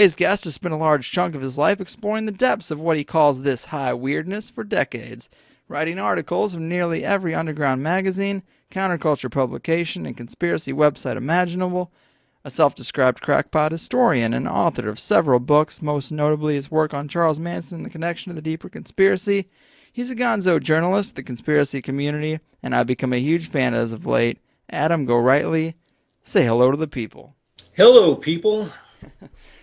Today's guest has spent a large chunk of his life exploring the depths of what he calls this high weirdness for decades, writing articles of nearly every underground magazine, counterculture publication, and conspiracy website imaginable, a self-described crackpot historian and author of several books, most notably his work on Charles Manson and the connection to the deeper conspiracy. He's a gonzo journalist, the conspiracy community, and I've become a huge fan as of late. Adam Gorightly, say hello to the people. Hello, people.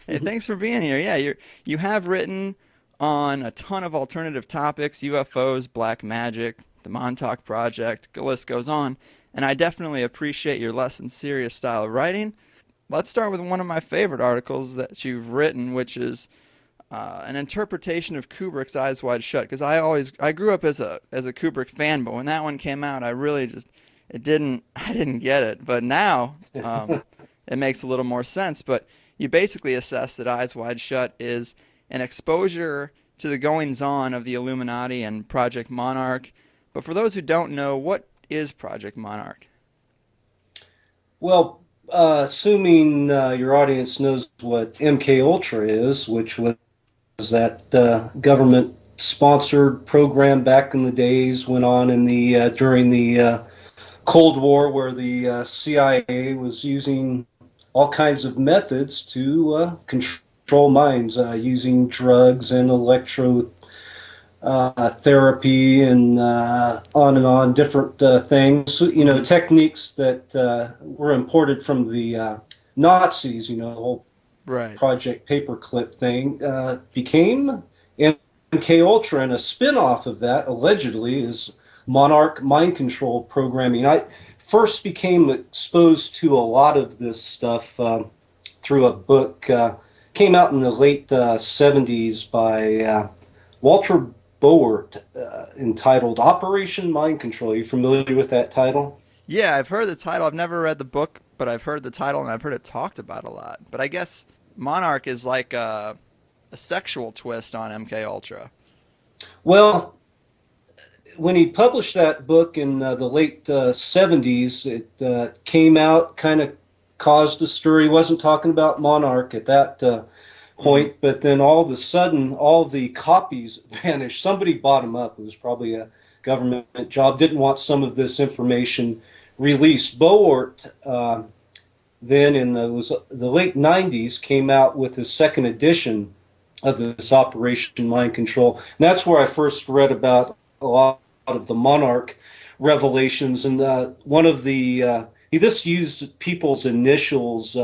Hey, thanks for being here. Yeah, you have written on a ton of alternative topics, UFOs, black magic, the Montauk Project, the list goes on, and I definitely appreciate your less than serious style of writing. Let's start with one of my favorite articles that you've written, which is an interpretation of Kubrick's Eyes Wide Shut. Because I grew up as a Kubrick fan, but when that one came out, I really just I didn't get it. But now it makes a little more sense. But you basically assess that Eyes Wide Shut is an exposure to the goings-on of the Illuminati and Project Monarch. But for those who don't know, what is Project Monarch? Well, assuming your audience knows what MK Ultra is, which was that government-sponsored program back in the days, went on in the during the Cold War, where the CIA was using all kinds of methods to control minds, using drugs and therapy and on, different things, techniques that were imported from the Nazis, the whole Right. Project Paperclip thing, became MK Ultra, and a spin-off of that, allegedly, is Monarch mind control programming. I first became exposed to a lot of this stuff through a book, came out in the late 70s by Walter Boert, entitled Operation Mind Control. Are you familiar with that title? Yeah, I've heard the title. I've never read the book, but I've heard the title and I've heard it talked about a lot. But I guess Monarch is like a sexual twist on MK Ultra. Well, when he published that book in the late 70s, it came out, kind of caused a stir. He wasn't talking about Monarch at that point, but then all of a sudden, all the copies vanished. Somebody bought them up. It was probably a government job, didn't want some of this information released. Boert, then in the late 90s, came out with his second edition of this Operation Mind Control. And that's where I first read about a lot of the Monarch revelations. And one of the he just used people's initials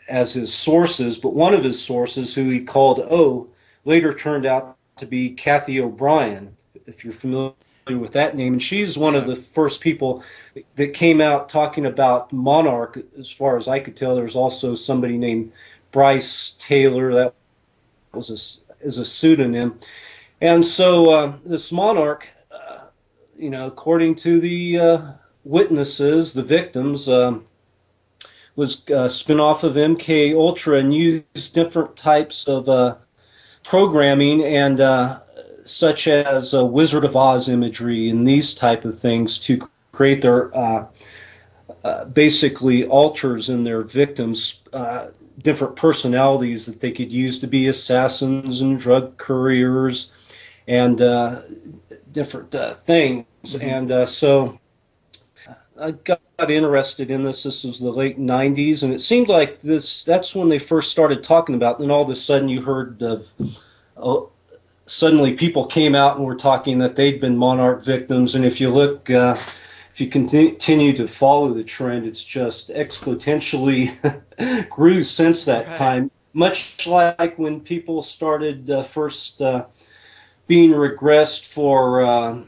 as his sources, but one of his sources, who he called O, later turned out to be Kathy O'Brien, if you're familiar with that name. And she's one of the first people that came out talking about Monarch. As far as I could tell, there's also somebody named Bryce Taylor that is a pseudonym. And so this Monarch, according to the witnesses, the victims, was a spin-off of MK Ultra and used different types of programming, and such as Wizard of Oz imagery and these type of things, to create their basically alters in their victims, different personalities that they could use to be assassins and drug couriers and different things. And so I got interested in this. This was the late 90s, and it seemed like that's when they first started talking about it. And all of a sudden you heard of suddenly people came out and were talking that they'd been Monarch victims. And if you look, if you continue to follow the trend, it's just exponentially grew since that time. Much like when people started first being regressed for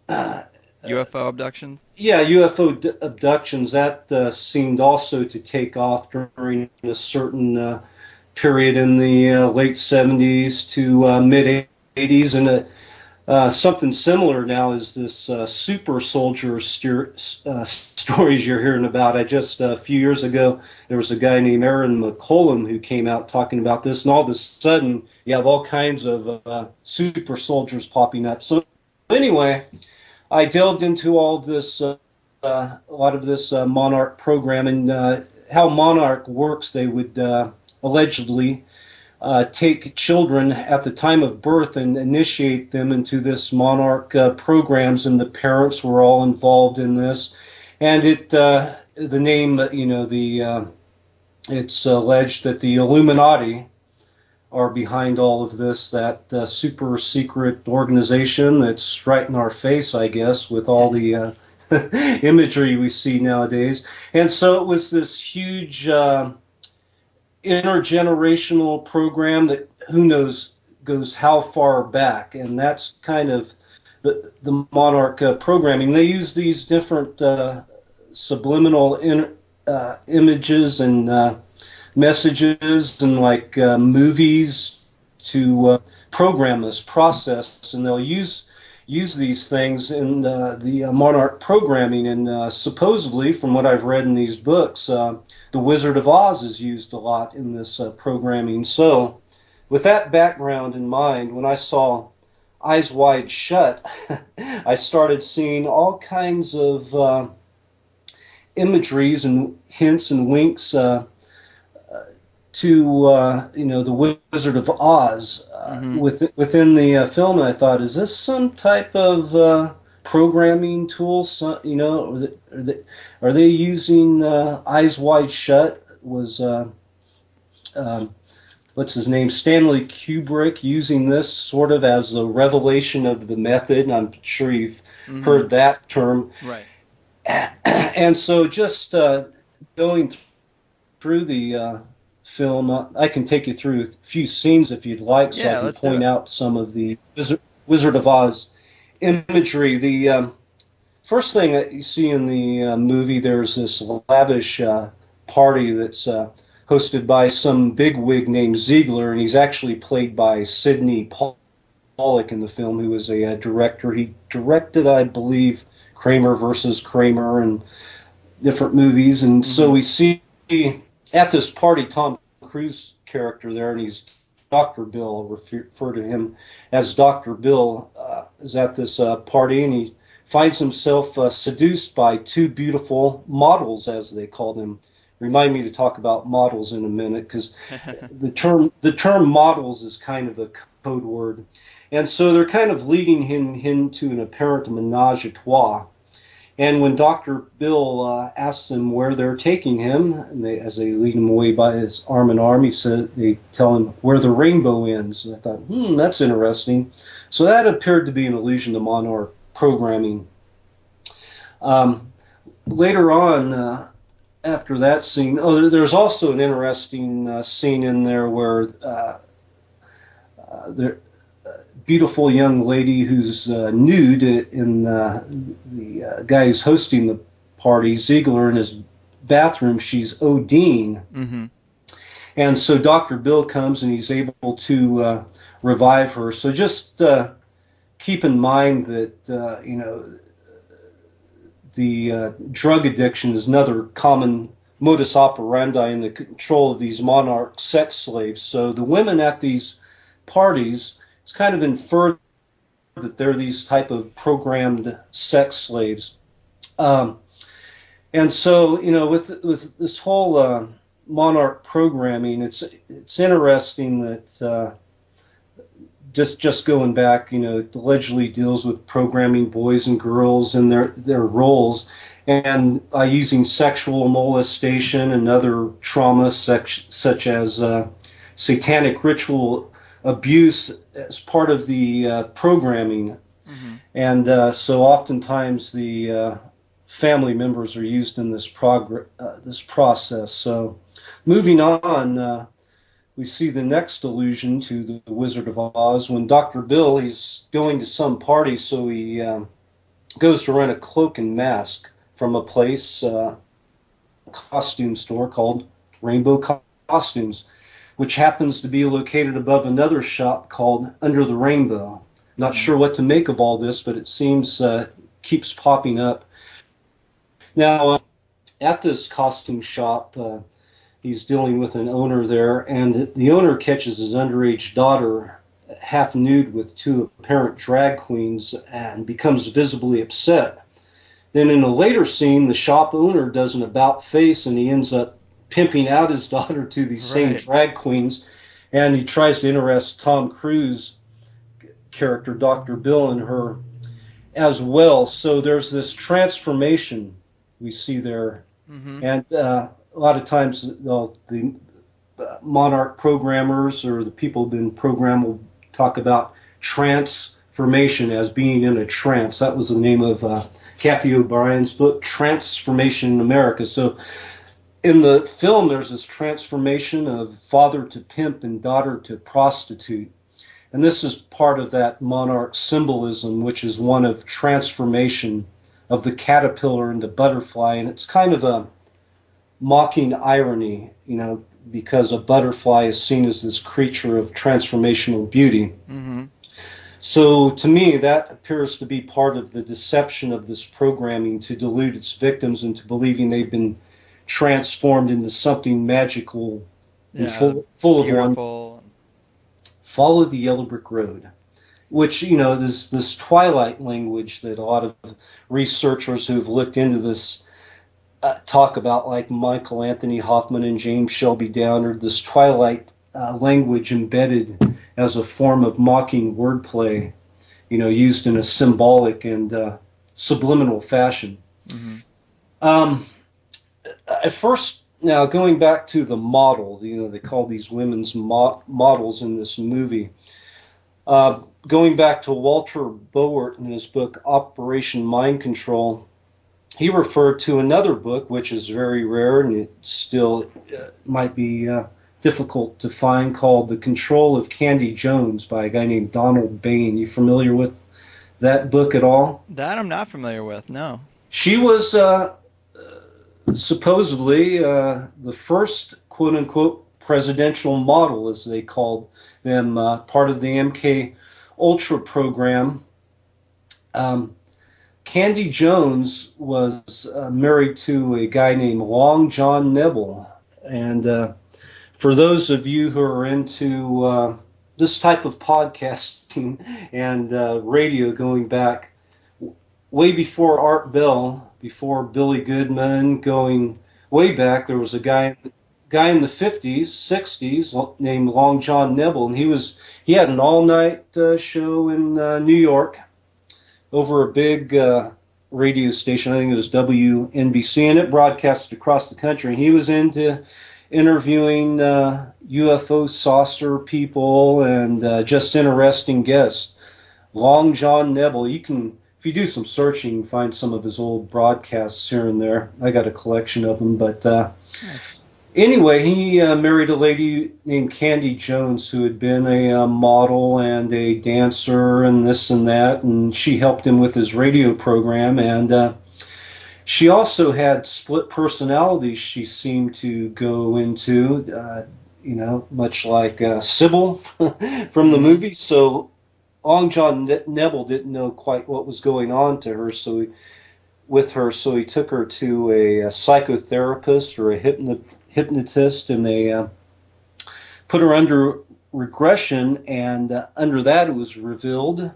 UFO abductions? Yeah, UFO abductions. That seemed also to take off during a certain period in the late 70s to mid 80s. And something similar now is this super soldier stories you're hearing about. Just a few years ago, there was a guy named Aaron McCollum who came out talking about this, and all of a sudden you have all kinds of super soldiers popping up. So anyway, I delved into all this, a lot of this Monarch program, and how Monarch works. They would allegedly take children at the time of birth and initiate them into this monarch programs, and the parents were all involved in this. And the name, it's alleged that the Illuminati are behind all of this, that super secret organization that's right in our face, I guess, with all the imagery we see nowadays. And so it was this huge intergenerational program that who knows goes how far back, and that's kind of the monarch programming. They use these different subliminal images and messages and like movies to program this process, and they'll use these things in the monarch programming. And supposedly, from what I've read in these books, the Wizard of Oz is used a lot in this programming. So with that background in mind, when I saw Eyes Wide Shut, I started seeing all kinds of imageries and hints and winks to the Wizard of Oz within the film. And I thought, is this some type of programming tool? So, are they using Eyes Wide Shut? Was what's his name, Stanley Kubrick, using this sort of as a revelation of the method? And I'm sure you've heard that term, right? And so just going through the film, I can take you through a few scenes if you'd like, so I can point out some of the Wizard of Oz imagery. The first thing that you see in the movie, there's this lavish party that's hosted by some bigwig named Ziegler, and he's actually played by Sidney Pollack in the film, who was a director. He directed, I believe, Kramer versus Kramer and different movies. And so we see at this party Tom Cruise character there, and he's Dr. Bill. I'll refer to him as Dr. Bill, is at this party, and he finds himself seduced by two beautiful models, as they call them. Remind me to talk about models in a minute, because the term models is kind of a code word. And so they're kind of leading him into an apparent menage a trois. And when Dr. Bill asks them where they're taking him, and as they lead him away by his arm in arm, they tell him where the rainbow ends. And I thought, that's interesting. So that appeared to be an allusion to monarch programming. Later on, after that scene, there's also an interesting scene in there where the beautiful young lady who's nude in the guy who's hosting the party, Ziegler, in his bathroom, she's ODing. And so Dr. Bill comes and he's able to revive her. So just keep in mind that, the drug addiction is another common modus operandi in the control of these monarch sex slaves. So the women at these parties, it's kind of inferred that they're these type of programmed sex slaves. And so, with this whole monarch programming, it's interesting that just going back, it allegedly deals with programming boys and girls and their roles, and using sexual molestation and other trauma such as satanic ritual abuse as part of the programming. And so oftentimes the family members are used in this process. So moving on, we see the next allusion to the Wizard of Oz when Dr. Bill, he's going to some party, so he goes to rent a cloak and mask from a place, costume store called Rainbow Costumes, which happens to be located above another shop called Under the Rainbow. Not sure what to make of all this, but it seems keeps popping up. Now, at this costume shop, he's dealing with an owner there, and the owner catches his underage daughter half nude with two apparent drag queens and becomes visibly upset. Then in a later scene, the shop owner does an about face, and he ends up pimping out his daughter to these same Right. drag queens, and he tries to interest Tom Cruise character, Dr. Bill, in her as well. So there's this transformation we see there, Mm-hmm. and a lot of times the Monarch programmers or the people who've been programmed will talk about transformation as being in a trance. That was the name of Kathy O'Brien's book, Transformation in America. So in the film, there's this transformation of father to pimp and daughter to prostitute. And this is part of that monarch symbolism, which is one of transformation of the caterpillar into butterfly. And it's kind of a mocking irony, because a butterfly is seen as this creature of transformational beauty. Mm-hmm. So to me, that appears to be part of the deception of this programming to delude its victims into believing they've been transformed into something magical and Yeah. full of wonder. Beautiful. Follow the yellow brick road, which, this twilight language that a lot of researchers who've looked into this talk about, like Michael Anthony Hoffman and James Shelby Downer, this twilight language embedded as a form of mocking wordplay, used in a symbolic and subliminal fashion. Mm-hmm. At first, now going back to the model, they call these women's models in this movie. Going back to Walter Bowart in his book Operation Mind Control, he referred to another book, which is very rare and it still might be difficult to find, called The Control of Candy Jones by a guy named Donald Bain. You familiar with that book at all? That I'm not familiar with. No. She was supposedly the first quote-unquote presidential model, as they called them, part of the MK Ultra program. Candy Jones was married to a guy named Long John Nebel. And for those of you who are into this type of podcasting and radio, going back way before Art Bell, before Billy Goodman, going way back, there was a guy in the 50s, 60s named Long John Nebel, and he had an all-night show in New York over a big radio station. I think it was WNBC, and it broadcasted across the country. And he was into interviewing UFO saucer people and just interesting guests. Long John Nebel. If you do some searching, you can find some of his old broadcasts here and there. I got a collection of them, but Nice. anyway, he married a lady named Candy Jones who had been a model and a dancer and this and that, and she helped him with his radio program. And she also had split personalities she seemed to go into, much like Sybil from the Mm-hmm. movie. So Long John Nebel didn't know quite what was going on to her, so he took her to a psychotherapist or a hypnotist, and they put her under regression, and under that it was revealed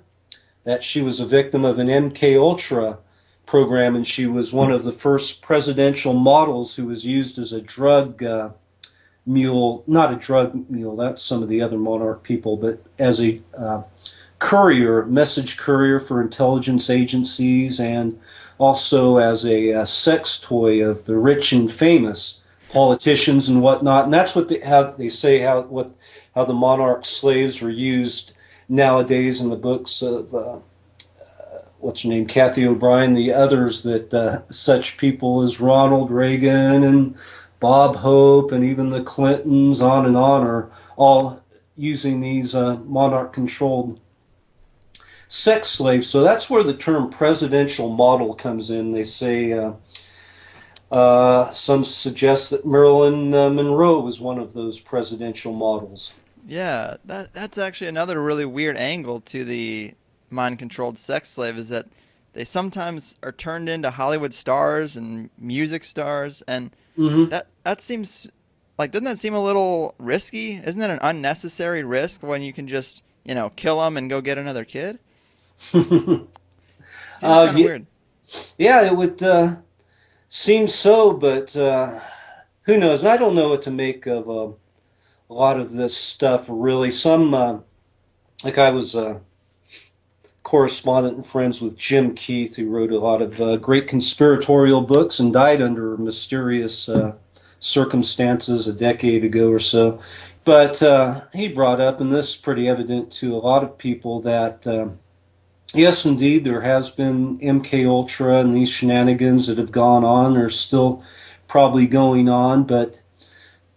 that she was a victim of an MK Ultra program, and she was one of the first presidential models who was used as a drug mule, not a drug mule, that's some of the other monarch people, but as a message courier for intelligence agencies, and also as a sex toy of the rich and famous politicians and whatnot. And that's how the monarch slaves were used nowadays in the books of what's her name, Kathy O'Brien, the others, that such people as Ronald Reagan and Bob Hope and even the Clintons, on and on, are all using these monarch-controlled sex slaves. So that's where the term presidential model comes in. They say some suggest that Marilyn Monroe was one of those presidential models. Yeah, that's actually another really weird angle to the mind-controlled sex slave, is that they sometimes are turned into Hollywood stars and music stars, and Mm-hmm. that seems like, doesn't that seem a little risky? Isn't that an unnecessary risk when you can just, kill them and go get another kid? Seems kind of Yeah, weird. yeah, it would seem so, but who knows? And I don't know what to make of a lot of this stuff, really. Some, like I was correspondent and friends with Jim Keith, who wrote a lot of great conspiratorial books and died under mysterious circumstances a decade ago or so. But he brought up, and this is pretty evident to a lot of people, that yes, indeed, there has been MK Ultra and these shenanigans that have gone on are still probably going on, but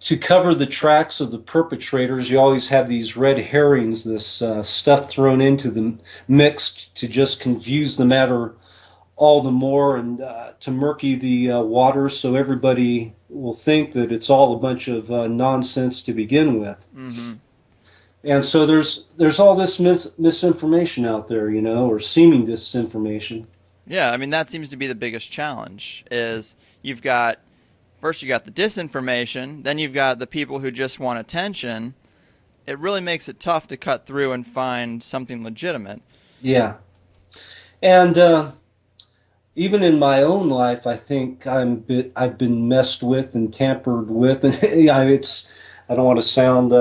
to cover the tracks of the perpetrators, you always have these red herrings, this stuff thrown into the mix to just confuse the matter all the more and to murky the waters so everybody will think that it's all a bunch of nonsense to begin with. Mm-hmm. And so there's all this misinformation out there, or seeming disinformation. Yeah, I mean that seems to be the biggest challenge is you've got first you got the disinformation, then you've got the people who just want attention. It really makes it tough to cut through and find something legitimate. Yeah. And even in my own life, I think I've been messed with and tampered with, and yeah, I don't want to sound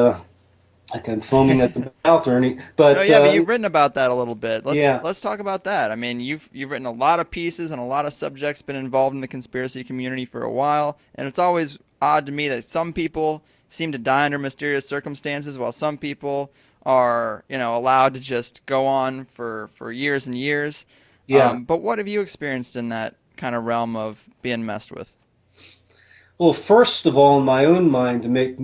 like I'm foaming at the mouth or any, but No, yeah, but you've written about that a little bit. yeah, Let's talk about that. I mean, you've written a lot of pieces and a lot of subjects, been involved in the conspiracy community for a while, and it's always odd to me that some people seem to die under mysterious circumstances while some people are, allowed to just go on for years and years. yeah. But what have you experienced in that kind of realm of being messed with? Well, first of all, in my own mind, to make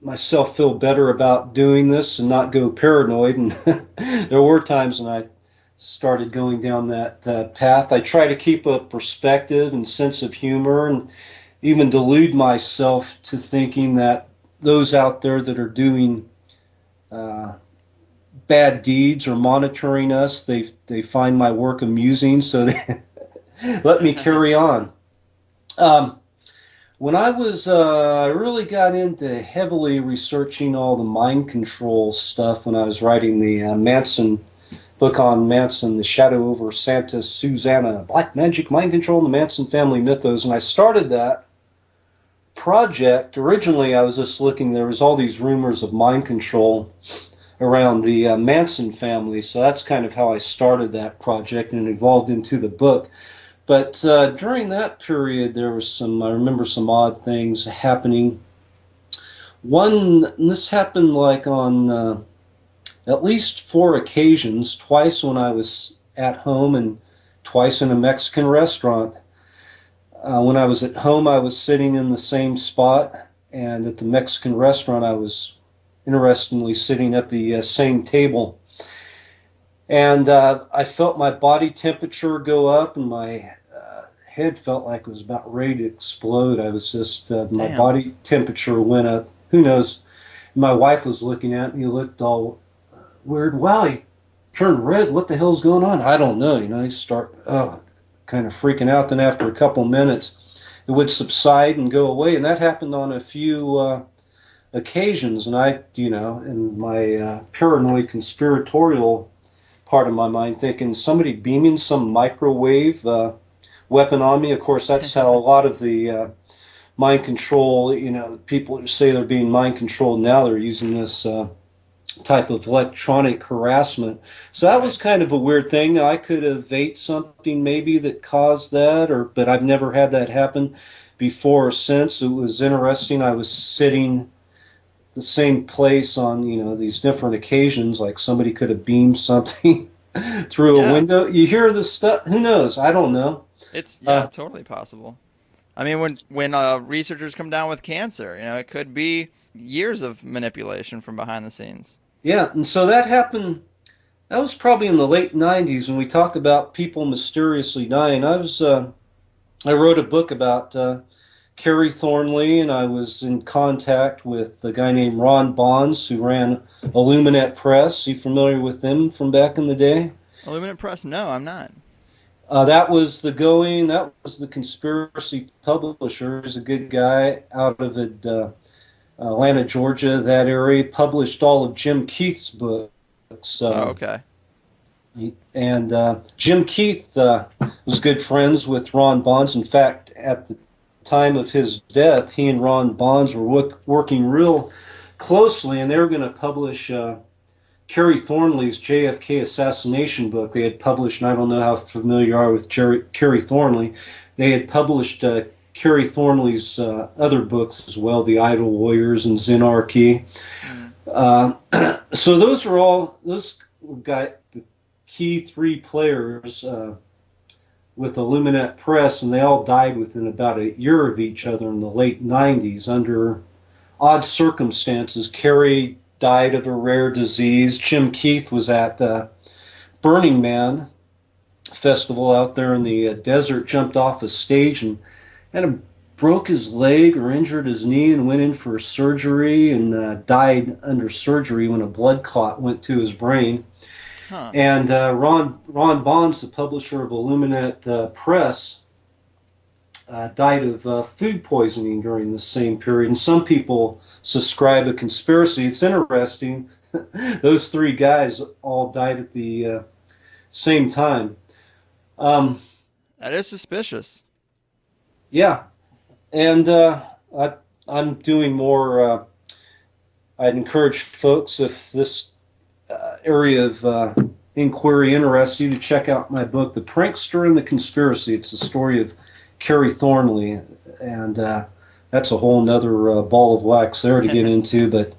myself feel better about doing this and not go paranoid, and there were times when I started going down that path. I try to keep a perspective and sense of humor, and even delude myself to thinking that those out there that are doing bad deeds or monitoring us, they find my work amusing, so they let me carry on. When I really got into heavily researching all the mind control stuff when I was writing the Manson book on Manson, The Shadow over Santa Susana, Black Magic, Mind Control, and the Manson Family Mythos, and I started that project. Originally, I was just looking, there was all these rumors of mind control around the Manson family, so that's kind of how I started that project and it evolved into the book. But during that period, I remember some odd things happening. This happened like on at least 4 occasions, twice when I was at home and twice in a Mexican restaurant. When I was at home, I was sitting in the same spot, and at the Mexican restaurant, I was interestingly sitting at the same table. And I felt my body temperature go up, and my head felt like it was about ready to explode. I was just, my body temperature went up. Who knows? My wife was looking at me, looked all weird. Wow, he turned red. What the hell's going on? I don't know. You start kind of freaking out. Then after a couple minutes, it would subside and go away. And that happened on a few occasions. And I, in my paranoid conspiratorial part of my mind, thinking somebody beaming some microwave weapon on me. Of course, that's how a lot of the mind control, people who say they're being mind controlled now, they're using this type of electronic harassment. So that was kind of a weird thing. I could have ate something maybe that caused that, but I've never had that happen before or since. It was interesting. I was sitting the same place on, these different occasions, like somebody could have beamed something through a window. You hear this stuff, who knows? I don't know. It's totally possible. I mean, when researchers come down with cancer, it could be years of manipulation from behind the scenes. Yeah, and so that happened. That was probably in the late '90s when we talk about people mysteriously dying. I wrote a book about Kerry Thornley, and I was in contact with a guy named Ron Bonds who ran Illuminate Press. You familiar with them from back in the day? Illuminate Press? No, I'm not. That was the conspiracy publisher. He's a good guy out of Atlanta, Georgia, that area. Published all of Jim Keith's books. Okay. And Jim Keith was good friends with Ron Bonds. In fact, at the time of his death, he and Ron Bonds were working real closely, and they were going to publish Kerry Thornley's JFK assassination book. They had published, and I don't know how familiar you are with Kerry Thornley, they had published Kerry Thornley's other books as well, The Idle Warriors and Zenarchy. So those got the key three players with Illuminat Press, and they all died within about a year of each other in the late 90s under odd circumstances. Kerry died of a rare disease. Jim Keith was at Burning Man festival out there in the desert, jumped off a stage and broke his leg or injured his knee and went in for surgery and died under surgery when a blood clot went to his brain. Huh. And Ron Bonds, the publisher of Illuminat Press, died of food poisoning during the same period. And some people subscribe a conspiracy. It's interesting. Those three guys all died at the same time. That is suspicious. Yeah. And I'm doing more. I'd encourage folks, if this area of inquiry interests you, to check out my book, The Prankster and the Conspiracy. It's the story of Kerry Thornley, and that's a whole nother ball of wax there to get into. But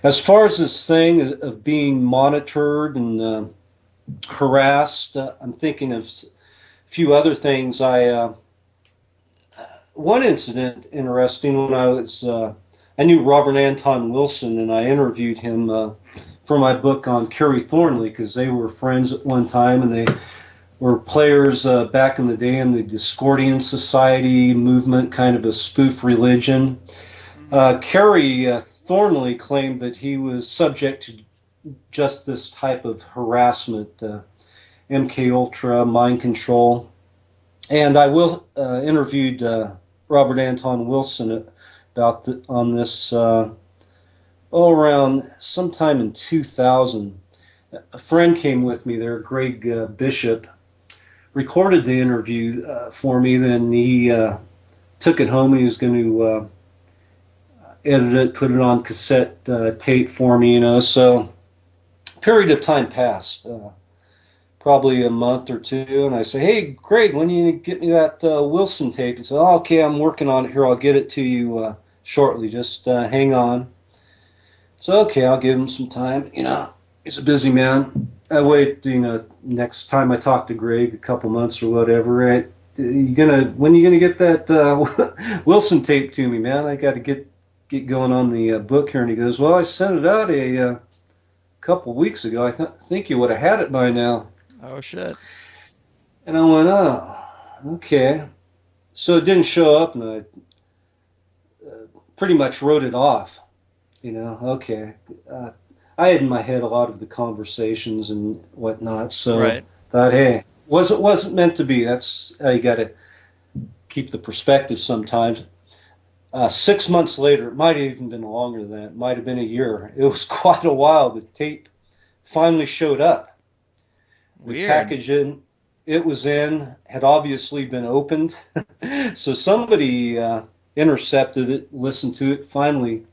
as far as this thing of being monitored and harassed, I'm thinking of a few other things. One incident interesting, when I knew Robert Anton Wilson, and I interviewed him for my book on Kerry Thornley, because they were friends at one time, and they were players back in the day in the Discordian Society movement, kind of a spoof religion. Kerry Thornley claimed that he was subject to just this type of harassment, MK Ultra, mind control. And I interviewed Robert Anton Wilson on this around sometime in 2000. A friend came with me there, Greg Bishop, recorded the interview for me. Then he took it home and he was going to edit it, put it on cassette tape for me, So a period of time passed, probably a month or two, and I say, "Hey, Greg, when you get me that Wilson tape?" He said, "Oh, okay, I'm working on it here. I'll get it to you shortly. Just hang on." So, okay, I'll give him some time. He's a busy man. I wait, next time I talk to Greg, a couple months or whatever, right? When are you gonna get that Wilson tape to me, man? I got to get going on the book here. And he goes, "Well, I sent it out a couple weeks ago. I think you would have had it by now." Oh, shit. And I went, "Oh, okay." So it didn't show up, and I pretty much wrote it off. Okay. I had in my head a lot of the conversations and whatnot, so right. Thought, hey, wasn't meant to be. That's how you got to keep the perspective sometimes. 6 months later, it might have even been longer than that. It might have been a year. It was quite a while. The tape finally showed up. Weird. The package it was in had obviously been opened. So somebody intercepted it, listened to it, finally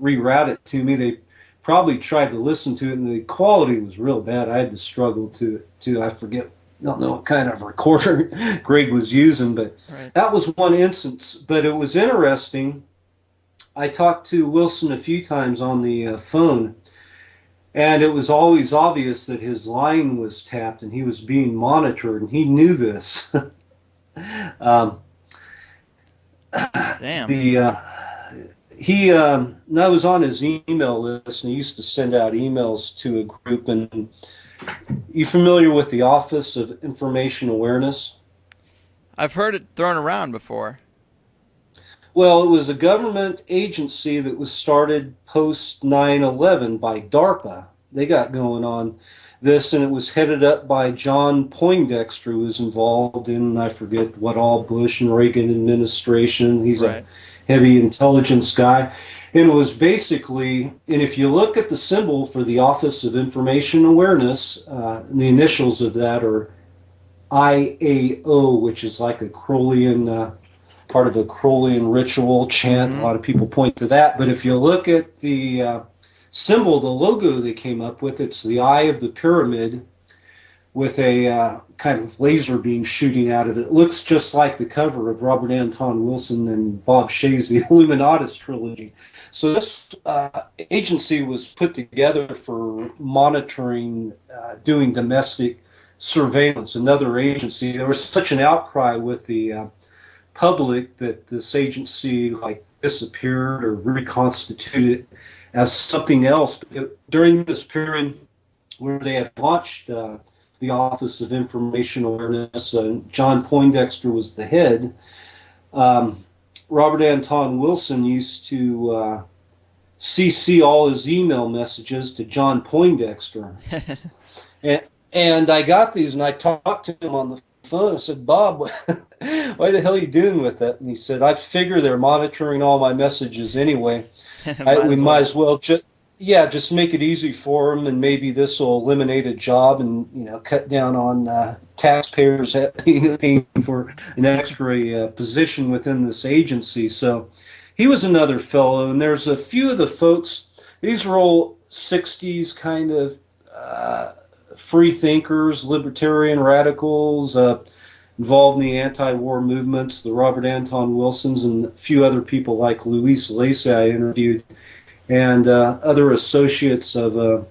rerouted it to me. They probably tried to listen to it, and the quality was real bad. I had to struggle to I don't know what kind of recorder Greg was using, but right. That was one instance. But it was interesting. I talked to Wilson a few times on the phone, and it was always obvious that his line was tapped and he was being monitored, and he knew this. Damn. I was on his email list, and he used to send out emails to a group. And you familiar with the Office of Information Awareness? I've heard it thrown around before. Well, it was a government agency that was started post 9/11 by DARPA. They got going on this, and it was headed up by John Poindexter, who was involved in, I forget what all, Bush and Reagan administration. He's right. A heavy intelligence guy. And it was basically, and if you look at the symbol for the Office of Information Awareness, the initials of that are IAO, which is like a Crowleyan part of a Crowleyan ritual chant. A Mm-hmm. lot of people point to that. But if you look at the symbol, the logo they came up with, it's the eye of the pyramid with a kind of laser beam shooting out of it. It looks just like the cover of Robert Anton Wilson and Bob Shaye's The Illuminatus trilogy. So this agency was put together for monitoring, doing domestic surveillance. Another agency. There was such an outcry with the public that this agency like disappeared or reconstituted as something else. During this period where they had launched the Office of Information Awareness, John Poindexter was the head. Robert Anton Wilson used to CC all his email messages to John Poindexter. And I got these, and I talked to him on the phone. I said, Bob, why the hell are you doing with that? And he said, I figure they're monitoring all my messages anyway. Might as well just make it easy for them, and maybe this will eliminate a job and cut down on taxpayers paying for an extra position within this agency. So he was another fellow, and there's a few of the folks. These are all 60s kind of free thinkers, libertarian radicals, involved in the anti-war movements, the Robert Anton Wilsons, and a few other people like Luis Lacy I interviewed, and other associates of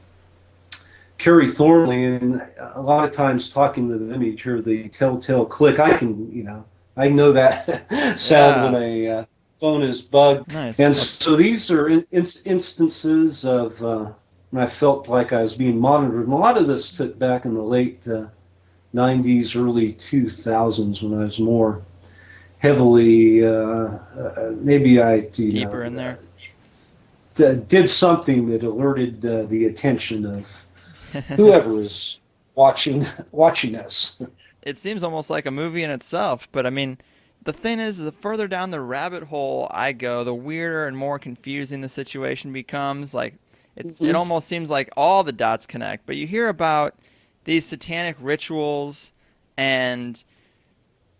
Kerry Thornley. And a lot of times talking to them, you hear the telltale click. I know that sound when a phone is bugged. Nice. And so these are instances of when I felt like I was being monitored. And a lot of this took back in the late 90s, early 2000s, when I was more heavily, maybe I deeper in there. Did something that alerted the attention of whoever is watching us. It seems almost like a movie in itself, but I mean, the thing is, the further down the rabbit hole I go, the weirder and more confusing the situation becomes. Like, it almost seems like all the dots connect, but you hear about these satanic rituals, and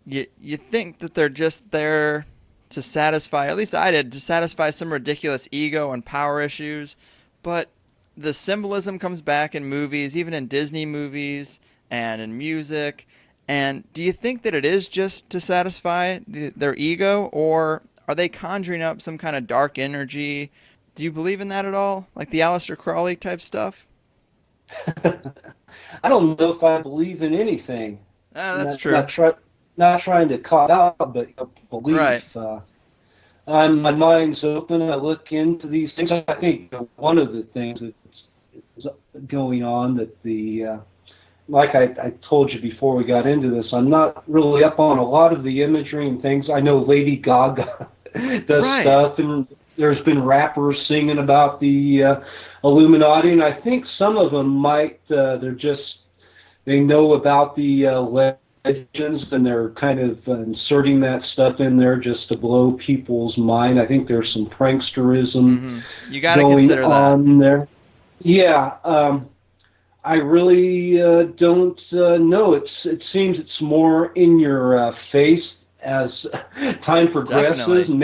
you think that they're just there to satisfy, at least I did, to satisfy some ridiculous ego and power issues. But the symbolism comes back in movies, even in Disney movies and in music. And do you think that it is just to satisfy their ego, or are they conjuring up some kind of dark energy? Do you believe in that at all? Like the Aleister Crowley type stuff? I don't know if I believe in anything. That's true. Not trying to call out, but belief. Right. My mind's open. I look into these things. I think one of the things that's going on that like I told you before we got into this, I'm not really up on a lot of the imagery and things. I know Lady Gaga does stuff, and there's been rappers singing about the Illuminati, and I think some of them might, they know about the legends, and they're kind of inserting that stuff in there just to blow people's mind. I think there's some pranksterism You got to going consider on there. Yeah, I really don't know. It seems it's more in your face as time progresses. Definitely. And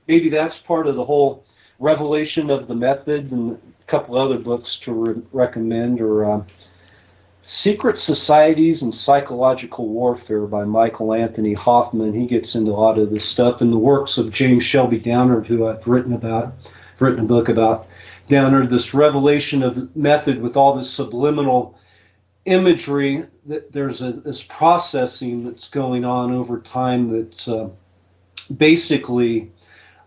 maybe that's part of the whole revelation of the method. And a couple other books to recommend are Secret Societies and Psychological Warfare by Michael Anthony Hoffman. He gets into a lot of this stuff, and the works of James Shelby Downard, who I've written a book about. Downard, this revelation of the method with all this subliminal imagery, that there's this processing that's going on over time that's basically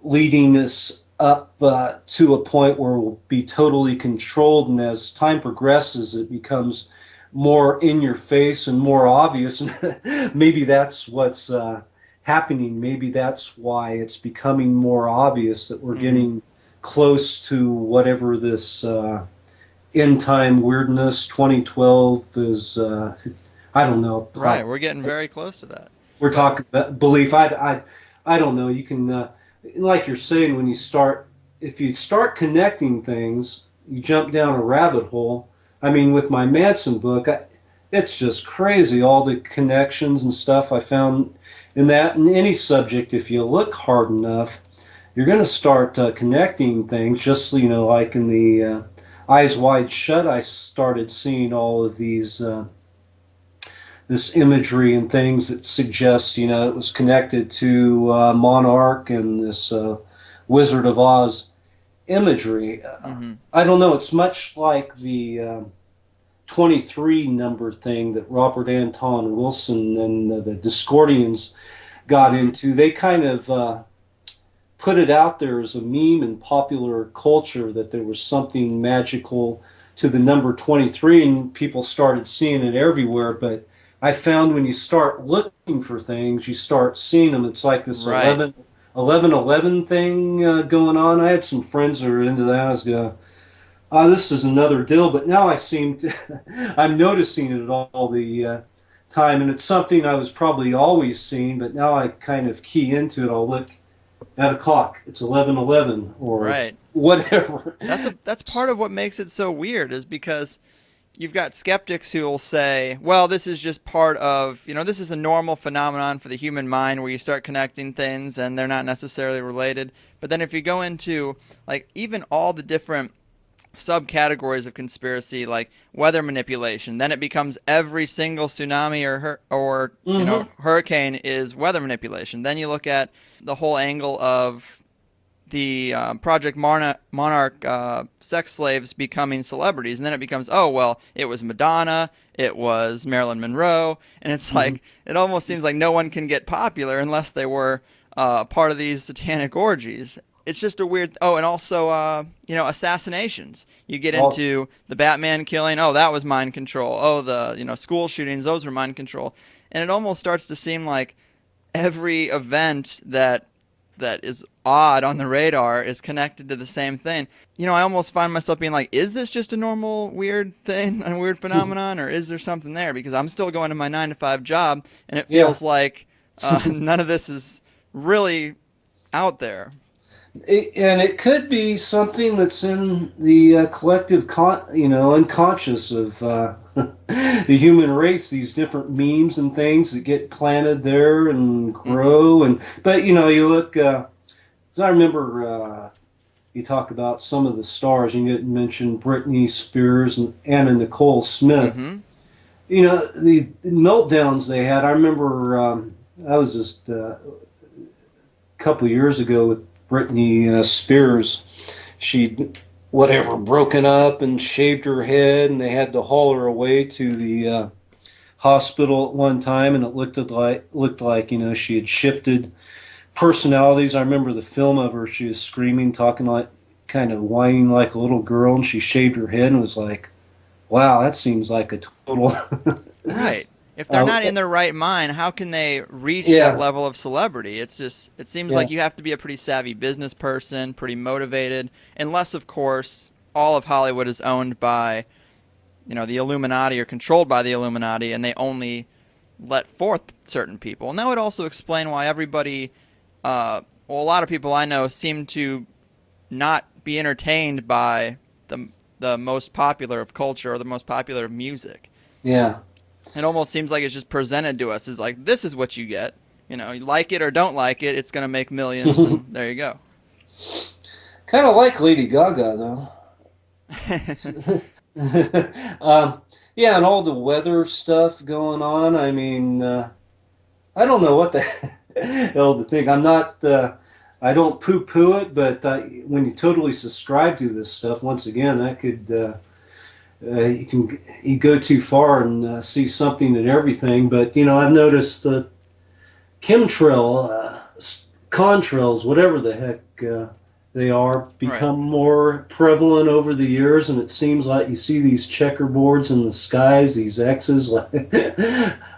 leading us up to a point where we'll be totally controlled, and as time progresses it becomes more in your face and more obvious, and maybe that's what's happening. Maybe that's why it's becoming more obvious that we're getting close to whatever this end time weirdness 2012 is. I don't know. Right, we're getting very close to that. We're talking about belief. I don't know. You can, like you're saying, if you start connecting things, you jump down a rabbit hole. I mean, with my Manson book, it's just crazy, all the connections and stuff I found in that. And any subject, if you look hard enough, you're going to start connecting things. Just, like in the Eyes Wide Shut, I started seeing all of these this imagery and things that suggest, it was connected to Monarch and this Wizard of Oz imagery. I don't know. It's much like the 23 number thing that Robert Anton Wilson and the Discordians got into. They kind of put it out there as a meme in popular culture that there was something magical to the number 23, and people started seeing it everywhere. But I found when you start looking for things, you start seeing them. It's like this Right. 11 thing going on. I had some friends that were into that. I was going, this is another deal. But now I'm noticing it all the time, and it's something I was probably always seeing, but now I kind of key into it. I'll look at a clock. It's 11:11 or Right. whatever. That's part of what makes it so weird, is because you've got skeptics who will say, well, this is just part of, this is a normal phenomenon for the human mind where you start connecting things and they're not necessarily related. But then if you go into, like, even all the different subcategories of conspiracy, like weather manipulation, then it becomes every single tsunami or hurricane is weather manipulation. Then you look at the whole angle of the Project Monarch sex slaves becoming celebrities, and then it becomes, oh well, it was Madonna, it was Marilyn Monroe, and it's like it almost seems like no one can get popular unless they were part of these satanic orgies. It's just a weird. Oh, and also, assassinations. You get into the Batman killing. Oh, that was mind control. Oh, the school shootings. Those were mind control. And it almost starts to seem like every event that is odd on the radar is connected to the same thing. I almost find myself being like, is this just a normal weird thing, a weird phenomenon, or is there something there? Because I'm still going to my 9-to-5 job, and it feels like none of this is really out there. And it could be something that's in the collective, unconscious of the human race. These different memes and things that get planted there and grow. But you look. So I remember you talk about some of the stars. You didn't mention Britney Spears and Anna Nicole Smith. The meltdowns they had. I remember I was just a couple of years ago with Britney Spears. She'd broken up and shaved her head, and they had to haul her away to the hospital at one time, and it looked like she had shifted personalities. I remember the film of her. She was screaming, talking like, kind of whining like a little girl, and she shaved her head and was like, wow, that seems like a total Right. If they're not in their right mind, how can they reach that level of celebrity? It seems like you have to be a pretty savvy business person, pretty motivated, unless, of course, all of Hollywood is owned by, the Illuminati or controlled by the Illuminati, and they only let forth certain people. And that would also explain why everybody, a lot of people I know seem to not be entertained by the most popular of culture or the most popular of music. Yeah. It almost seems like it's just presented to us as like, this is what you get. You like it or don't like it, it's going to make millions, and there you go. Kind of like Lady Gaga, though. And all the weather stuff going on. I mean, I don't know what the hell to think. I don't poo-poo it, but when you totally subscribe to this stuff, once again, that could... you go too far and see something in everything. But I've noticed the chemtrail, contrails, whatever the heck they are, become more prevalent over the years, and it seems like you see these checkerboards in the skies, these X's. Like,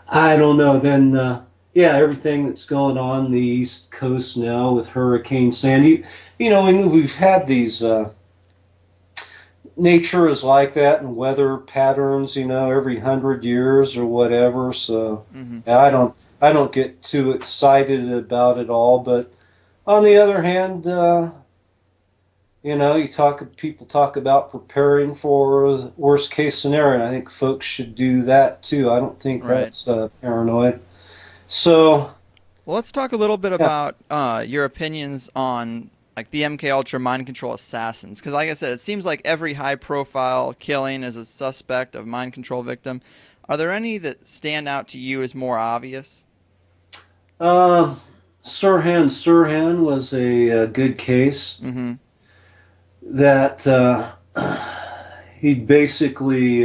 I don't know. Then everything that's going on the East Coast now with Hurricane Sandy. And we've had these. Nature is like that, and weather patterns, every 100 years or whatever. So I don't get too excited about it all. But on the other hand, People talk about preparing for the worst case scenario. And I think folks should do that too. I don't think Right. that's paranoid. So, Well, let's talk a little bit yeah. about your opinions on like the MK Ultra mind control assassins, because like I said, it seems like every high-profile killing is a suspect of mind control victim. Are there any that stand out to you as more obvious? Um, Sirhan was a good case Mm-hmm. that he'd basically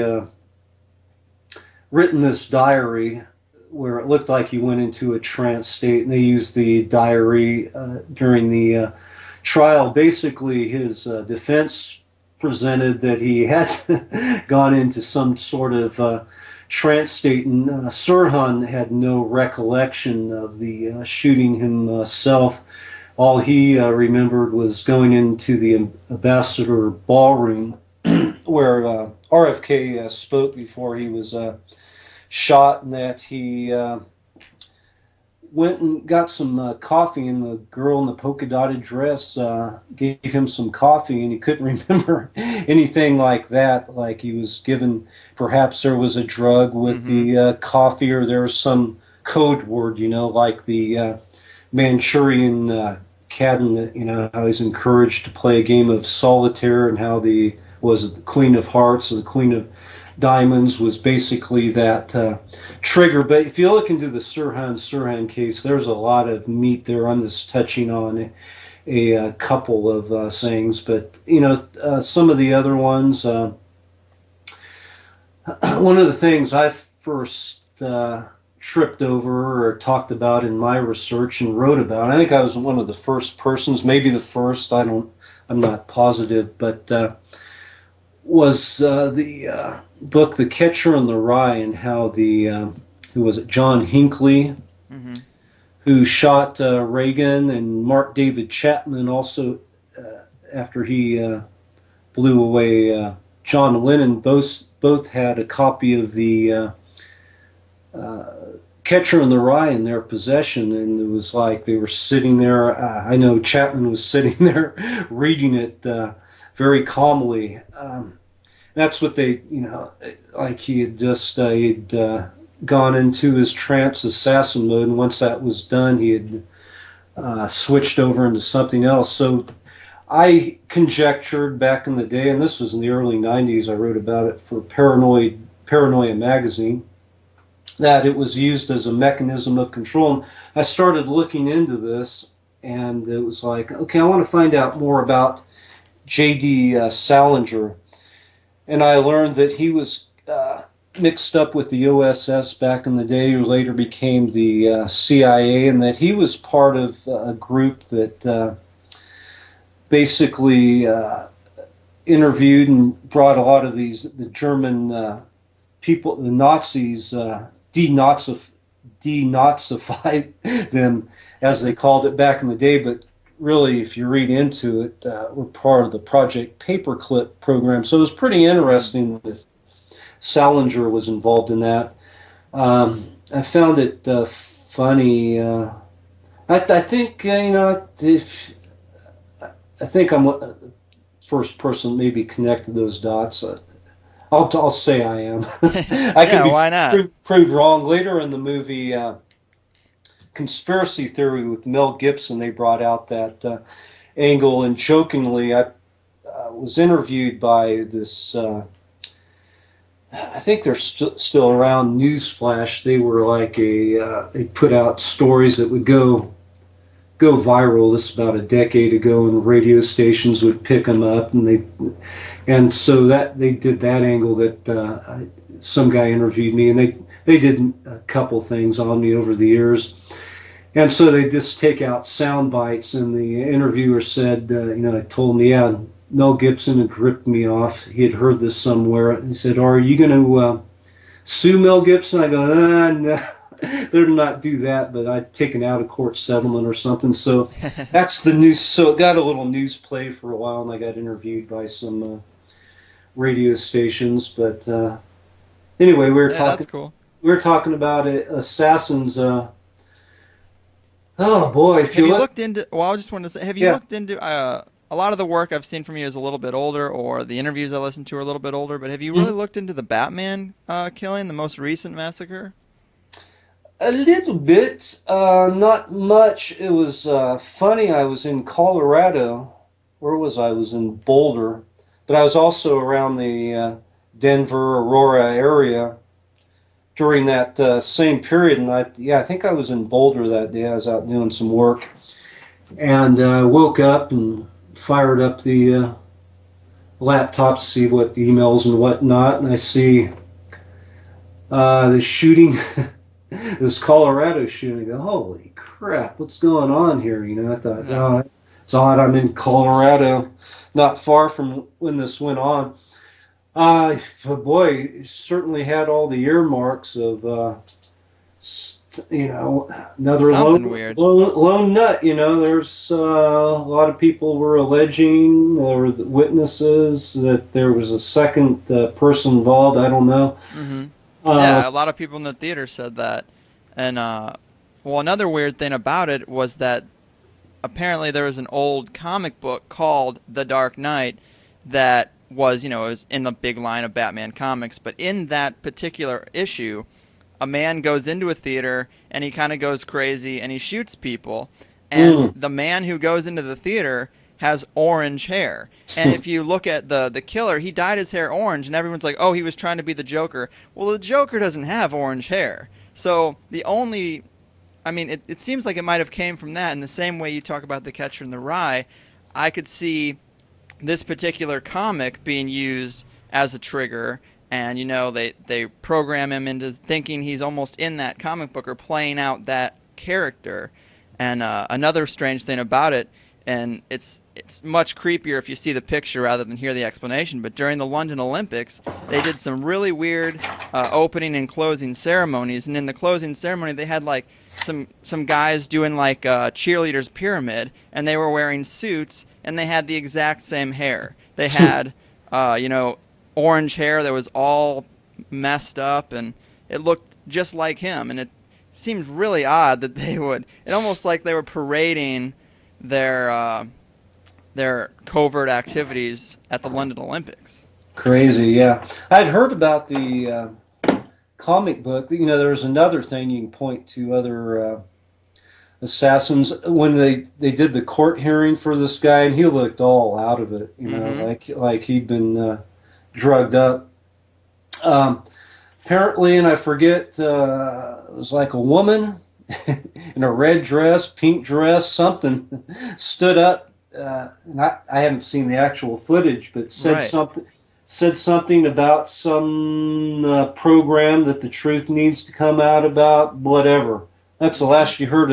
written this diary where it looked like he went into a trance state, and they used the diary during the trial. Basically, his defense presented that he had gone into some sort of trance state, and Sirhan had no recollection of the shooting himself. All he remembered was going into the ambassador ballroom where RFK spoke before he was shot, and that he went and got some coffee, and the girl in the polka dotted dress gave him some coffee, and he couldn't remember anything like that. Like he was given, perhaps there was a drug with Mm-hmm. the coffee, or there was some code word, like the Manchurian cabinet, how he's encouraged to play a game of solitaire, and how the was it the Queen of Hearts or the Queen of Diamonds was basically that trigger. But if you look into the Sirhan case, there's a lot of meat there. I'm just touching on a couple of things, but some of the other ones. One of the things I first tripped over or talked about in my research and wrote about, I think I was one of the first persons, maybe the first. I'm not positive, but was the book The Catcher in the Rye, and how who was it, John Hinckley, Mm-hmm. who shot Reagan, and Mark David Chapman also, after he blew away John Lennon. Both had a copy of the Catcher in the Rye in their possession, and it was like they were sitting there. I know Chapman was sitting there reading it very calmly. That's what they, like he had just he'd gone into his trance assassin mode, and once that was done, he had switched over into something else. So I conjectured back in the day, and this was in the early '90s. I wrote about it for Paranoia magazine, that it was used as a mechanism of control. And I started looking into this, and it was like, okay, I want to find out more about J.D. Salinger. And I learned that he was mixed up with the OSS back in the day, who later became the CIA, and that he was part of a group that basically interviewed and brought a lot of the German people, the Nazis, denazified them, as they called it back in the day. But really, if you read into it, were part of the Project Paperclip program. So it was pretty interesting that Salinger was involved in that. I found it funny. I think if I think I'm the first person maybe connected those dots. I'll say I am. I Yeah, can be why not? proved wrong later in the movie. Conspiracy Theory with Mel Gibson, they brought out that angle, and jokingly, I was interviewed by this. I think they're still around. Newsflash. They were like they put out stories that would go viral. This is about a decade ago, and radio stations would pick them up, and so that they did that angle that some guy interviewed me, and they did a couple things on me over the years. And so they just take out sound bites, and the interviewer said, I told him, yeah, Mel Gibson had ripped me off. He had heard this somewhere. He said, are you going to sue Mel Gibson? I go, no, better not do that, but I'd taken out a court settlement or something. So that's the news. So it got a little news play for a while, and I got interviewed by some radio stations. But anyway, Yeah, that's cool. we were talking about assassins. Oh boy, if Have you you look, looked into? Well, I just wanted to say, have you yeah. looked into a lot of the work I've seen from you is a little bit older, or the interviews I listened to are a little bit older. But have you really Mhm. looked into the Batman killing, the most recent massacre? A little bit, not much. It was funny. I was in Colorado. Where was I? I was in Boulder, but I was also around the Denver, Aurora area during that same period. And I think I was in Boulder that day. I was out doing some work, and woke up and fired up the laptop to see what emails and whatnot, and I see the shooting, this Colorado shooting. I go, holy crap, what's going on here? I thought, Yeah. oh, it's odd. I'm in Colorado, not far from when this went on. But boy, it certainly had all the earmarks of another Something weird. lone nut. There's a lot of people were alleging, there were witnesses that there was a second person involved. I don't know. Hmm. Uh, Yeah, a lot of people in the theater said that. And well, another weird thing about it was that apparently there was an old comic book called The Dark Knight that was, it was in the big line of Batman comics, but in that particular issue, a man goes into a theater and he kind of goes crazy and he shoots people. And mm, the man who goes into the theater has orange hair. And if you look at the killer, he dyed his hair orange, and everyone's like, oh, he was trying to be the Joker. Well, the Joker doesn't have orange hair. So the only I mean, it seems like it might have came from that. In the same way you talk about The Catcher in the Rye, I could see this particular comic being used as a trigger, and they program him into thinking he's almost in that comic book or playing out that character. And another strange thing about it, and it's much creepier if you see the picture rather than hear the explanation. But during the London Olympics, they did some really weird opening and closing ceremonies, and in the closing ceremony, they had like some guys doing like a cheerleaders pyramid, and they were wearing suits, and they had the exact same hair. They had, orange hair that was all messed up, and it looked just like him. And it seems really odd that they would. It almost like they were parading their covert activities at the London Olympics. crazy, yeah. I'd heard about the comic book. There was another thing you can point to other assassins when they did the court hearing for this guy, and he looked all out of it. Mm-hmm. Like he'd been drugged up. Um, Apparently, and I forget, it was like a woman in a red dress, pink dress, something, stood up. And I haven't seen the actual footage, but Right. said something about some program that the truth needs to come out about, whatever. That's the Mm-hmm. last you heard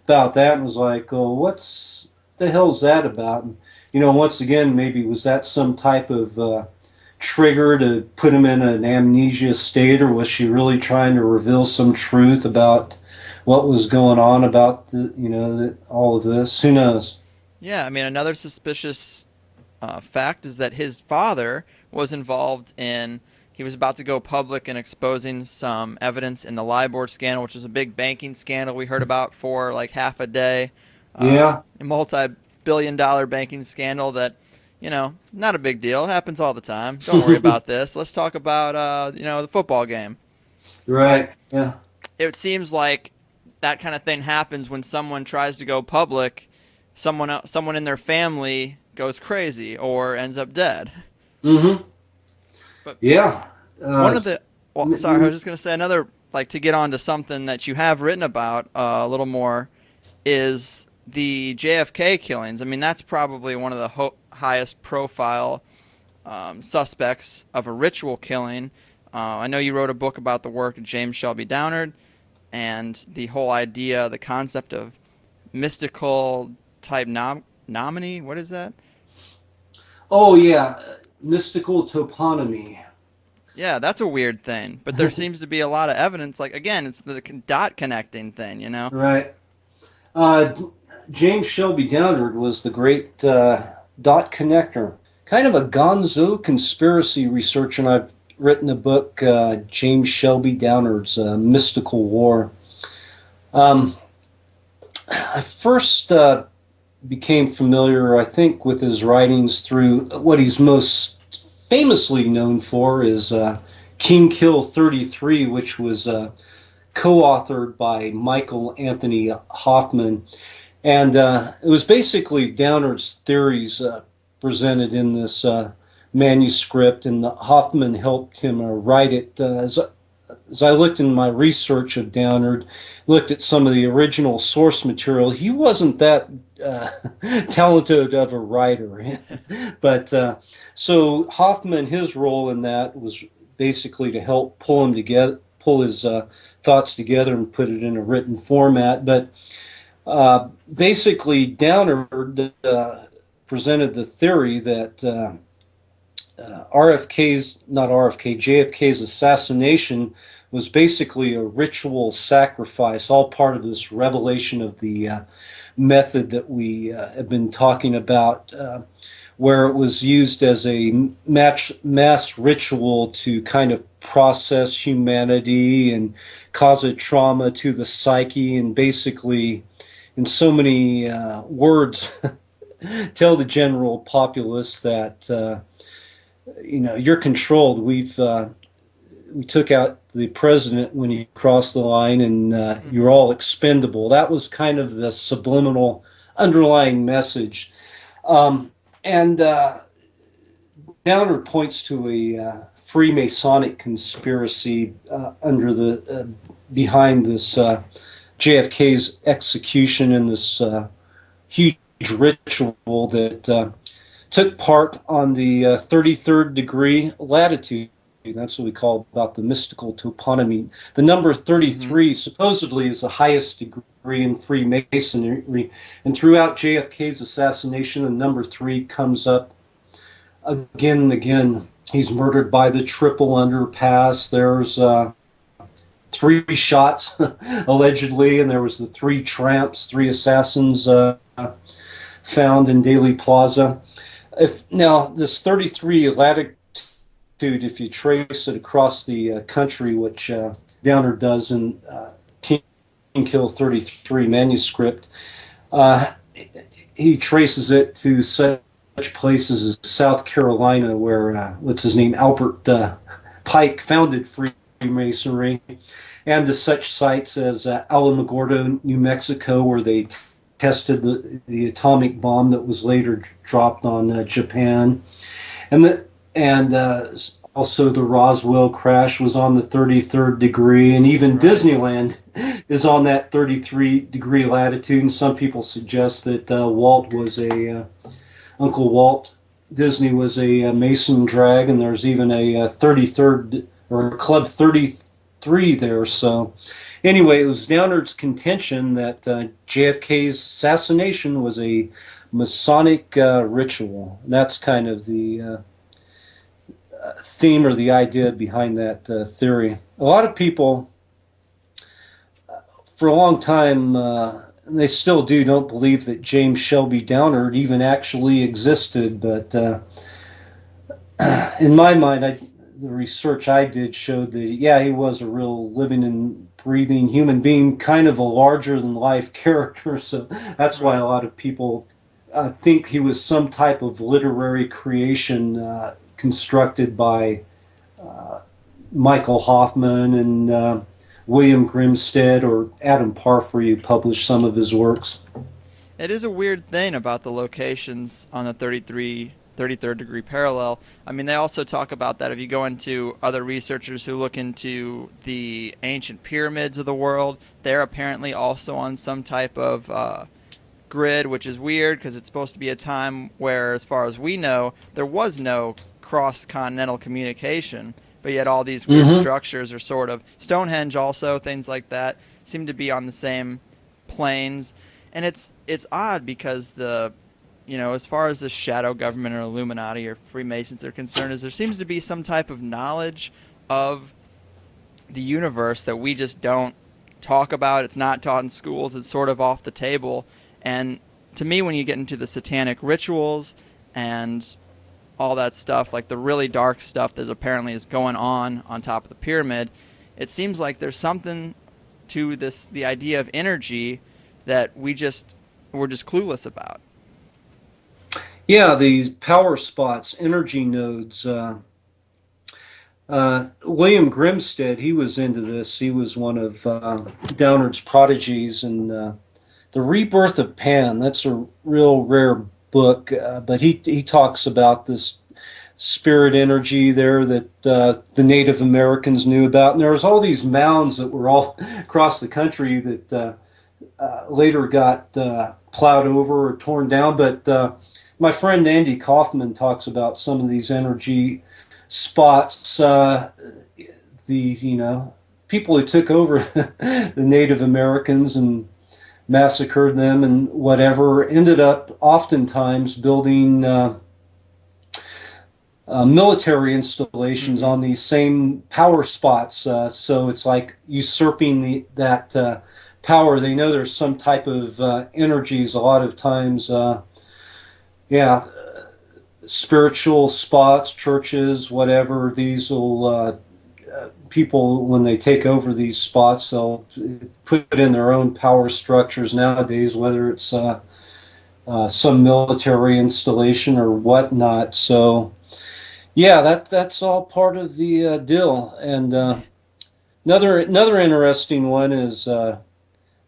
about that, and was like, oh, what's the hell's that about? And, once again, maybe was that some type of trigger to put him in an amnesia state, or was she really trying to reveal some truth about what was going on about all of this? Who knows? Yeah, I mean, another suspicious fact is that his father was involved in. He was about to go public in exposing some evidence in the LIBOR scandal, which was a big banking scandal we heard about for like half a day. Yeah. A multi-billion-dollar banking scandal that, not a big deal. It happens all the time. Don't worry about this. Let's talk about, the football game. Well, Right. Yeah. it seems like that kind of thing happens when someone tries to go public. Someone in their family goes crazy or ends up dead. Mm-hmm. But Yeah. one Uh, of the well, sorry, I was just gonna say another like to get on to something that you have written about a little more is the JFK killings. I mean, that's probably one of the highest profile suspects of a ritual killing. I know you wrote a book about the work of James Shelby Downard and the whole idea, the concept of mystical type nominee. What is that? oh yeah. Mystical toponymy. Yeah, that's a weird thing. But there seems to be a lot of evidence. Like again, it's the dot connecting thing. Right. Uh, James Shelby Downard was the great dot connector. Kind of a gonzo conspiracy researcher, and I've written a book, James Shelby Downard's Mystical War. Um, I first became familiar, I think, with his writings through what he's most famously known for is King Kill 33, which was co-authored by Michael Anthony Hoffman. And it was basically Downard's theories presented in this manuscript, and Hoffman helped him write it. As I looked in my research of Downard, looked at some of the original source material, he wasn't that uh, talented of a writer. But so Hoffman, his role in that was basically to help pull him together, pull his thoughts together and put it in a written format. But basically, Downard presented the theory that JFK's assassination was basically a ritual sacrifice, all part of this revelation of the method that we have been talking about, where it was used as a mass ritual to kind of process humanity and cause a trauma to the psyche, and basically, in so many words, tell the general populace that you're controlled. We took out the president when he crossed the line, and you're all expendable. That was kind of the subliminal underlying message. And Downer points to a Freemasonic conspiracy under the behind this JFK's execution, and this huge ritual that took part on the 33rd degree latitude. That's what we call about the mystical toponymy. The number 33 supposedly is the highest degree in Freemasonry, and throughout JFK's assassination, the number 3 comes up again and again. He's murdered by the triple underpass. There's 3 shots, allegedly, and there was the 3 tramps, 3 assassins found in Dealey Plaza. Now, this 33 latitude, if you trace it across the country, which Downer does in King Kill 33 manuscript, he traces it to such places as South Carolina, where, what's his name, Albert Pike founded Freemasonry, and to such sites as Alamogordo, New Mexico, where they tested the atomic bomb that was later dropped on Japan, and also the Roswell crash was on the 33rd degree, and even Disneyland is on that 33 degree latitude. And some people suggest that Uncle Walt Disney was a Mason drag, and there's even a 33rd or Club 33 there. So anyway, it was Downard's contention that JFK's assassination was a Masonic ritual. That's kind of the theme or the idea behind that theory. A lot of people, for a long time, and they still don't believe that James Shelby Downard even actually existed. But in my mind, the research I did showed that, yeah, he was a real living and breathing human being, kind of a larger-than-life character. So that's why a lot of people think he was some type of literary creation constructed by Michael Hoffman and William Grimstead or Adam Parfrey, who published some of his works. It is a weird thing about the locations on the 33rd degree parallel. I mean, they also talk about that if you go into other researchers who look into the ancient pyramids of the world, they're apparently also on some type of grid, which is weird because it's supposed to be a time where, as far as we know, there was no cross-continental communication, but yet all these weird structures are sort of Stonehenge, also things like that seem to be on the same planes. And it's odd because as far as the shadow government or Illuminati or Freemasons are concerned, is there seems to be some type of knowledge of the universe that we just don't talk about. It's not taught in schools. It's sort of off the table. And to me, when you get into the satanic rituals and all that stuff, like the really dark stuff that apparently is going on top of the pyramid, it seems like there's something to the idea of energy that we're just clueless about. Yeah, these power spots, energy nodes. William Grimstead, he was into this. He was one of Downard's prodigies, and The Rebirth of Pan. That's a real rare book, but he talks about this spirit energy there that the Native Americans knew about, and there was all these mounds that were all across the country that later got plowed over or torn down. But my friend Andy Kaufman talks about some of these energy spots. The people who took over the Native Americans and massacred them and whatever ended up oftentimes building military installations Mm-hmm. on these same power spots. So it's like usurping that power. They know there's some type of energies a lot of times. Yeah, spiritual spots, churches, whatever. These will people when they take over these spots, they'll put in their own power structures nowadays, whether it's some military installation or whatnot. So yeah, that's all part of the deal. And another interesting one is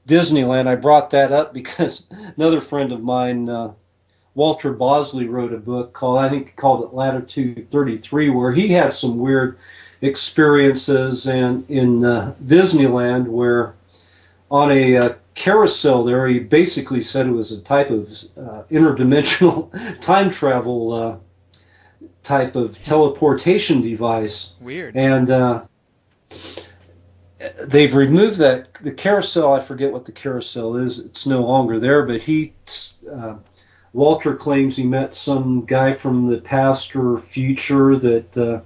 Disneyland. I brought that up because another friend of mine, Walter Bosley, wrote a book called, I think he called it Latitude 33, where he had some weird experiences and in Disneyland where on a carousel there, he basically said it was a type of interdimensional time travel type of teleportation device. Weird. And they've removed that. The carousel, I forget what the carousel is. It's no longer there, but Walter claims he met some guy from the past or future that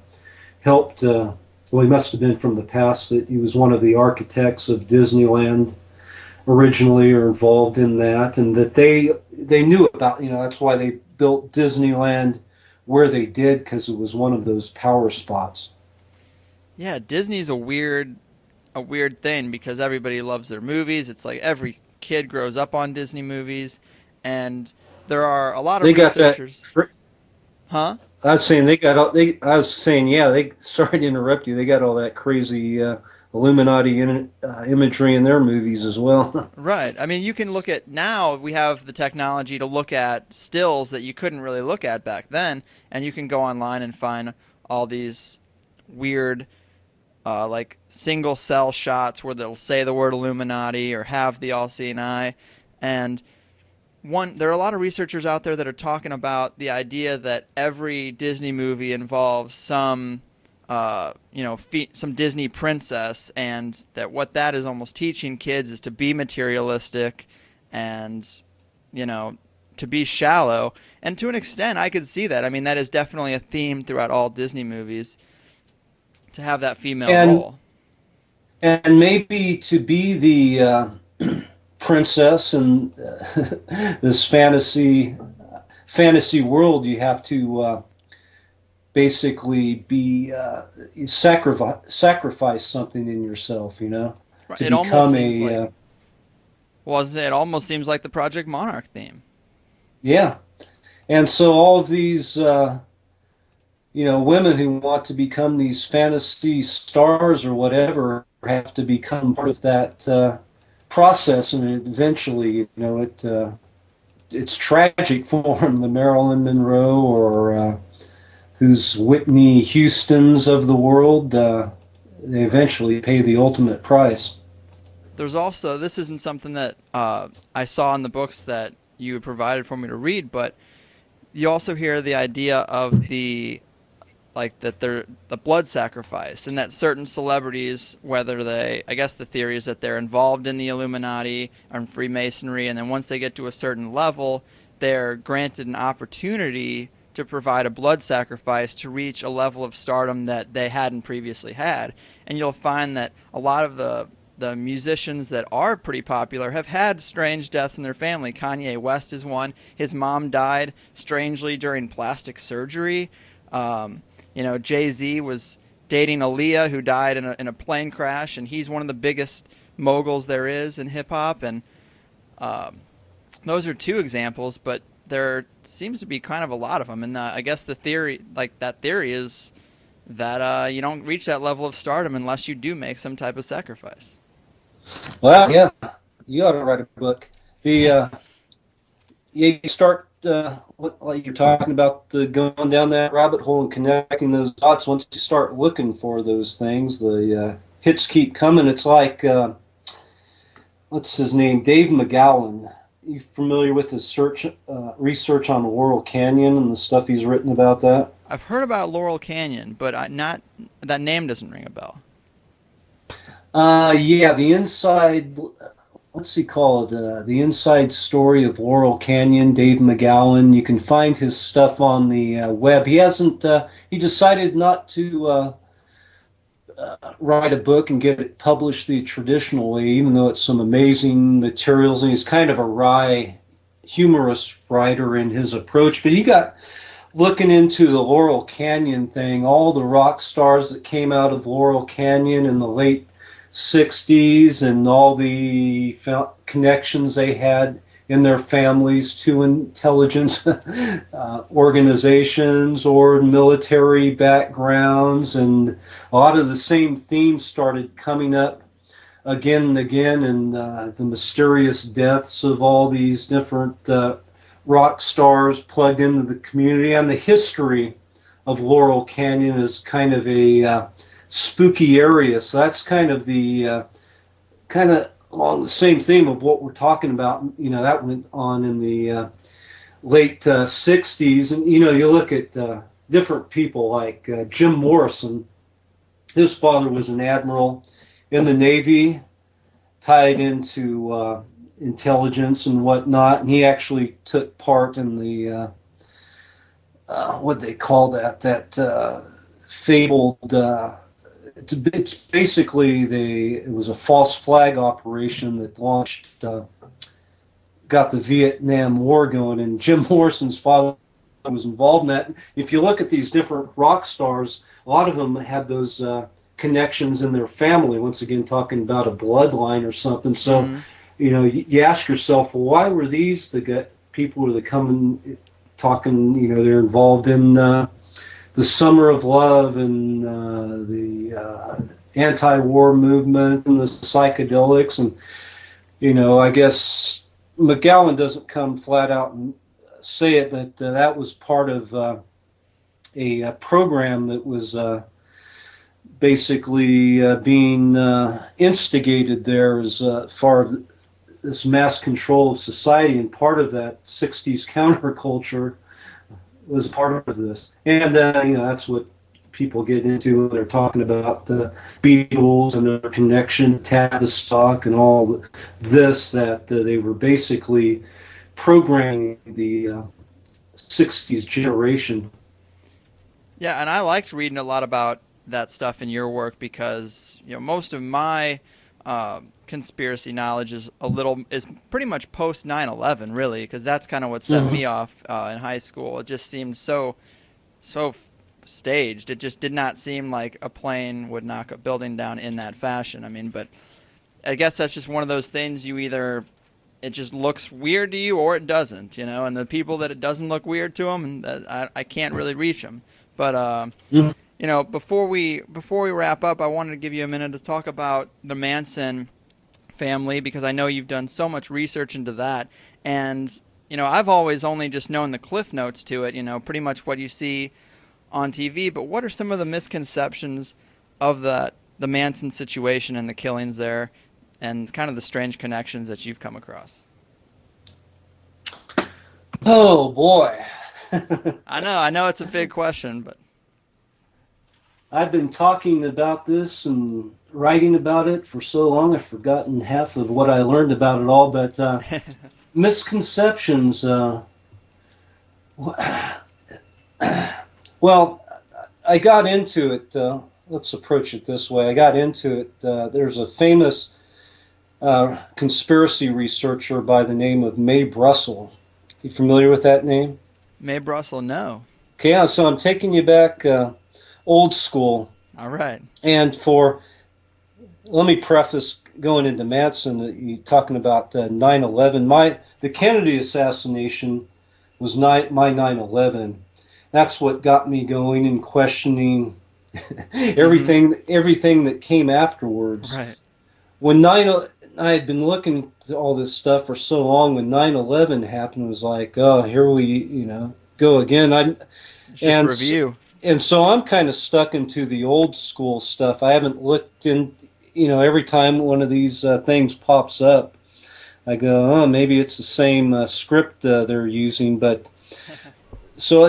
helped. Well, he must have been from the past. That he was one of the architects of Disneyland originally, or involved in that, and that they knew about. That's why they built Disneyland where they did, because it was one of those power spots. Yeah, Disney's a weird thing because everybody loves their movies. It's like every kid grows up on Disney movies, and there are a lot of They got that. researchers. Huh? I was saying they got all. I was saying, yeah. They Sorry to interrupt you. They got all that crazy Illuminati imagery in their movies as well. Right. I mean, you can look at now, we have the technology to look at stills that you couldn't really look at back then, and you can go online and find all these weird, like single cell shots where they'll say the word Illuminati or have the all-seeing eye. And there are a lot of researchers out there that are talking about the idea that every Disney movie involves some some Disney princess, and that what that is almost teaching kids is to be materialistic and, to be shallow. And to an extent, I could see that. I mean, that is definitely a theme throughout all Disney movies, to have that female and role. and maybe to be the princess in this fantasy world, you have to basically be sacrifice something in yourself, to It almost become seems like, a it almost seems like the Project Monarch theme. yeah. And so all of these women who want to become these fantasy stars or whatever have to become part of that process, and eventually, it's tragic for them. The Marilyn Monroe or who's Whitney Houston's of the world, they eventually pay the ultimate price. There's also, this isn't something that I saw in the books that you provided for me to read, but you also hear the idea of the blood sacrifice, and that certain celebrities, whether I guess the theory is that they're involved in the Illuminati or in Freemasonry, and then once they get to a certain level, they're granted an opportunity to provide a blood sacrifice to reach a level of stardom that they hadn't previously had. And you'll find that a lot of the musicians that are pretty popular have had strange deaths in their family. Kanye West is one. His mom died strangely during plastic surgery. Jay-Z was dating Aaliyah, who died in a plane crash, and he's one of the biggest moguls there is in hip-hop. And those are two examples, but there seems to be kind of a lot of them. And I guess the theory, like that theory, is that you don't reach that level of stardom unless you do make some type of sacrifice. Well, yeah, you ought to write a book. The You start like you're talking about the going down that rabbit hole and connecting those dots. Once you start looking for those things, the hits keep coming. It's like what's his name, Dave McGowan. You familiar with his research on Laurel Canyon and the stuff he's written about that? I've heard about Laurel Canyon, but not that name doesn't ring a bell. Yeah, the inside. What's he called? The Inside Story of Laurel Canyon, Dave McGowan. You can find his stuff on the web. He hasn't. He decided not to write a book and get it published the traditional way, even though it's some amazing materials. And he's kind of a wry, humorous writer in his approach. But he got looking into the Laurel Canyon thing, all the rock stars that came out of Laurel Canyon in the late 60s and all the connections they had in their families to intelligence organizations or military backgrounds, and a lot of the same themes started coming up again and again, and the mysterious deaths of all these different rock stars plugged into the community, and the history of Laurel Canyon is kind of a spooky area. So that's kind of the along the same theme of what we're talking about. You know, that went on in the late 60s, and you know, you look at different people like Jim Morrison. His father was an admiral in the Navy, tied into intelligence and whatnot, and he actually took part in the what they call that fabled. It's basically it was a false flag operation that launched, got the Vietnam War going, and Jim Morrison's father was involved in that. If you look at these different rock stars, a lot of them had those connections in their family. Once again, talking about a bloodline or something. So, you know, you ask yourself, well, why were these the people who are coming talking? You know, they're involved in the Summer of Love and the anti-war movement and the psychedelics. And, you know, I guess McGowan doesn't come flat out and say it, but that was part of a program that was basically being instigated there as far as this mass control of society, and part of that 60s counterculture was part of this. And you know, that's what people get into when they're talking about the Beatles and their connection to Tavistock and all this, that they were basically programming the 60s generation. Yeah, and I liked reading a lot about that stuff in your work because, you know, most of my conspiracy knowledge is pretty much post 9/11, really, because that's kind of what set me off in high school. It just seemed so staged. It just did not seem like a plane would knock a building down in that fashion. I mean, but I guess that's just one of those things, you either it just looks weird to you or it doesn't, you know, and the people that it doesn't look weird to them, and I can't really reach them. But you know, before we wrap up, I wanted to give you a minute to talk about the Manson family, because I know you've done so much research into that. And, you know, I've always only just known the cliff notes to it, you know, pretty much what you see on TV. But what are some of the misconceptions of the Manson situation and the killings there, and kind of the strange connections that you've come across? Oh, boy. I know it's a big question, but I've been talking about this and writing about it for so long, I've forgotten half of what I learned about it all. But misconceptions. Well, I got into it. Let's approach it this way. I got into it. There's a famous conspiracy researcher by the name of Mae Brussel. You familiar with that name? Mae Brussel, no. Okay, yeah, so I'm taking you back old school. All right. And let me preface going into Manson, you talking about 9/11. The Kennedy assassination was my 9/11. That's what got me going and questioning Mm-hmm. everything that came afterwards. Right. When 9 I had been looking at all this stuff for so long. When 9/11 happened, it was like, oh, here we, go again. It's just And review. and so I'm kind of stuck into the old school stuff. I haven't looked in, every time one of these things pops up, I go, oh, maybe it's the same script they're using. But so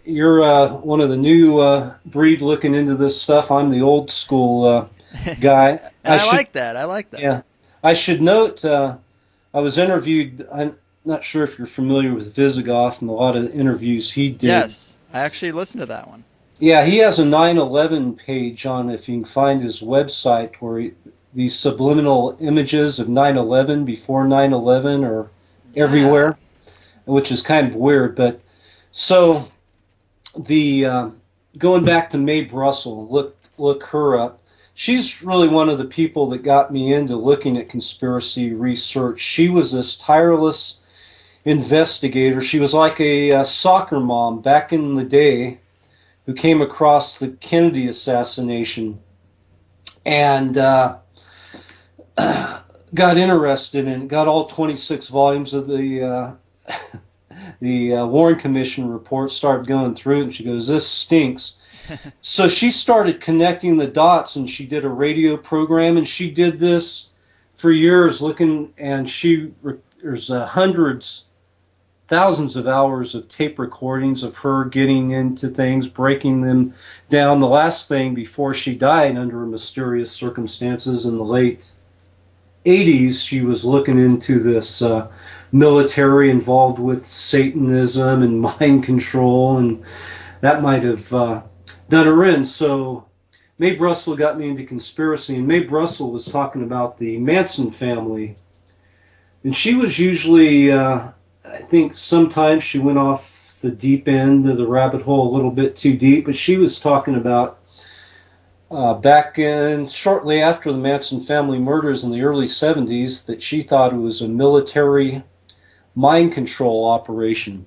you're one of the new breed looking into this stuff. I'm the old school guy. And I I should, like that. I like that. yeah, I should note. I was interviewed. I'm not sure if you're familiar with Visigoth and a lot of the interviews he did. Yes. I actually listened to that one. Yeah, he has a 9/11 page on, if you can find his website, where these subliminal images of 9/11 before 9/11 are Yeah. everywhere, which is kind of weird. But so the going back to Mae Brussel, look her up. She's really one of the people that got me into looking at conspiracy research. She was this tireless investigator. She was like a soccer mom back in the day who came across the Kennedy assassination and got interested in, got all 26 volumes of the Warren Commission report, started going through it, and she goes, "This stinks." So she started connecting the dots, and she did a radio program, and she did this for years, looking, and there's hundreds, thousands of hours of tape recordings of her getting into things, breaking them down. The last thing before she died under mysterious circumstances in the late 80s, she was looking into this military involved with Satanism and mind control, and that might have done her in. So Mae Brussel got me into conspiracy, and Mae Brussel was talking about the Manson family. And she was usually, I think sometimes she went off the deep end of the rabbit hole a little bit too deep, but she was talking about back in shortly after the Manson family murders in the early 70s that she thought it was a military mind control operation.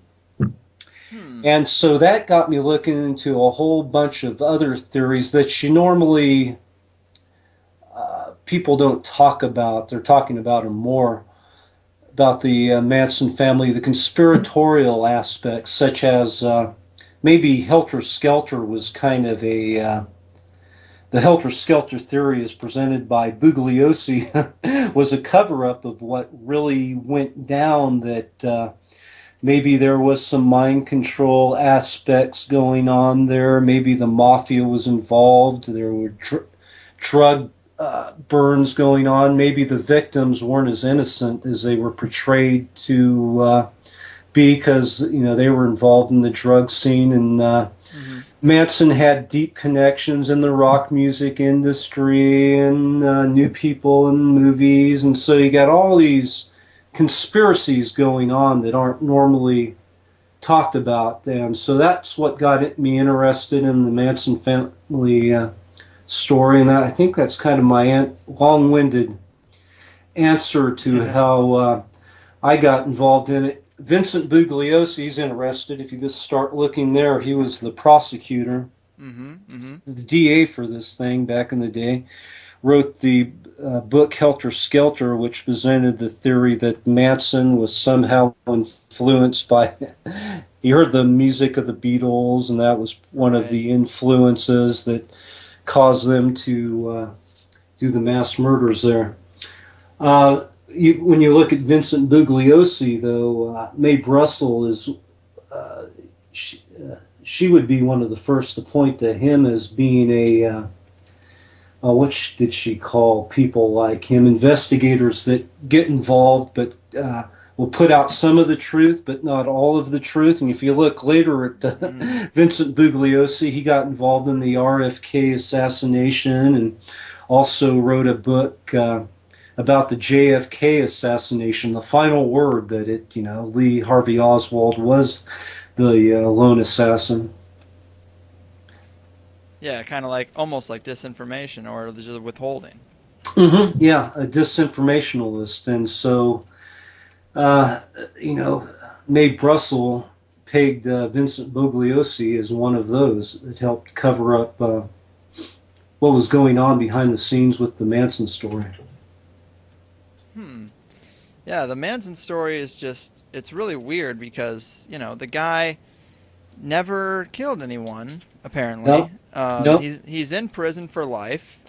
Hmm. And so that got me looking into a whole bunch of other theories that you normally people don't talk about. They're talking about them more, about the Manson family, the conspiratorial aspects, such as maybe Helter Skelter was kind of the Helter Skelter theory is presented by Bugliosi was a cover up of what really went down, that maybe there was some mind control aspects going on there. Maybe the mafia was involved. There were drug burns going on. Maybe the victims weren't as innocent as they were portrayed to be, because they were involved in the drug scene, and Mm-hmm. Manson had deep connections in the rock music industry and knew people in movies, and so you got all these conspiracies going on that aren't normally talked about. And so that's what got me interested in the Manson family story, and I think that's kind of my long-winded answer to how I got involved in it. Vincent Bugliosi is interested. If you just start looking there, he was the prosecutor, Mm-hmm. Mm-hmm. the DA for this thing back in the day. Wrote the book Helter Skelter, which presented the theory that Manson was somehow influenced by. He heard the music of the Beatles, and that was one of Right. the influences that caused them to do the mass murders there. When you look at Vincent Bugliosi, though, Mae Brussel is uh, she, she would be one of the first to point to him as being what did she call people like him? Investigators that get involved, but will put out some of the truth, but not all of the truth. And if you look later at Mm. Vincent Bugliosi, he got involved in the RFK assassination, and also wrote a book about the JFK assassination, the final word that Lee Harvey Oswald was the lone assassin. Yeah, kind of like almost like disinformation or just withholding. Yeah, a disinformationalist. And so, uh, you know, Mae Brussel pegged Vincent Bugliosi as one of those that helped cover up what was going on behind the scenes with the Manson story. Hmm. Yeah, the Manson story is just, it's really weird because, the guy never killed anyone, apparently. No, no. He's in prison for life.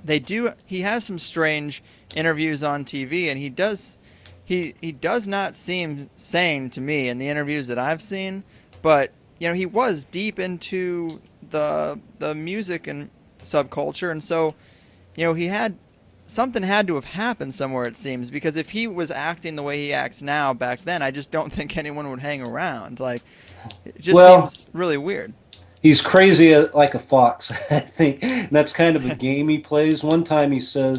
He has some strange interviews on TV, and he does not seem sane to me in the interviews that I've seen, but he was deep into the music and subculture, and so he had something had to have happened somewhere, it seems, because if he was acting the way he acts now back then, I just don't think anyone would hang around. Like, it just Well, seems really weird. he's crazy like a fox, I think. And that's kind of a game he plays. One time he said,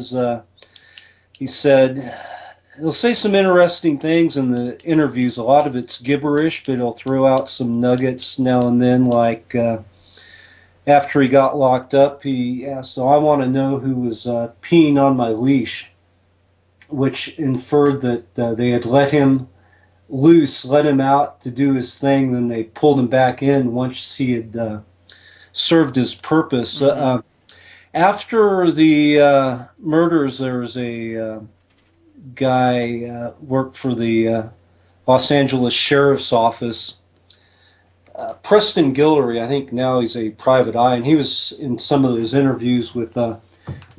he'll say some interesting things in the interviews. A lot of it's gibberish, but he'll throw out some nuggets now and then, like after he got locked up, he asked, "So I want to know who was peeing on my leash," which inferred that they had let him loose, let him out to do his thing, then they pulled him back in once he had served his purpose. Mm-hmm. After the murders, there was a guy worked for the Los Angeles Sheriff's Office, Preston Guillory. I think now he's a private eye, and he was in some of those interviews with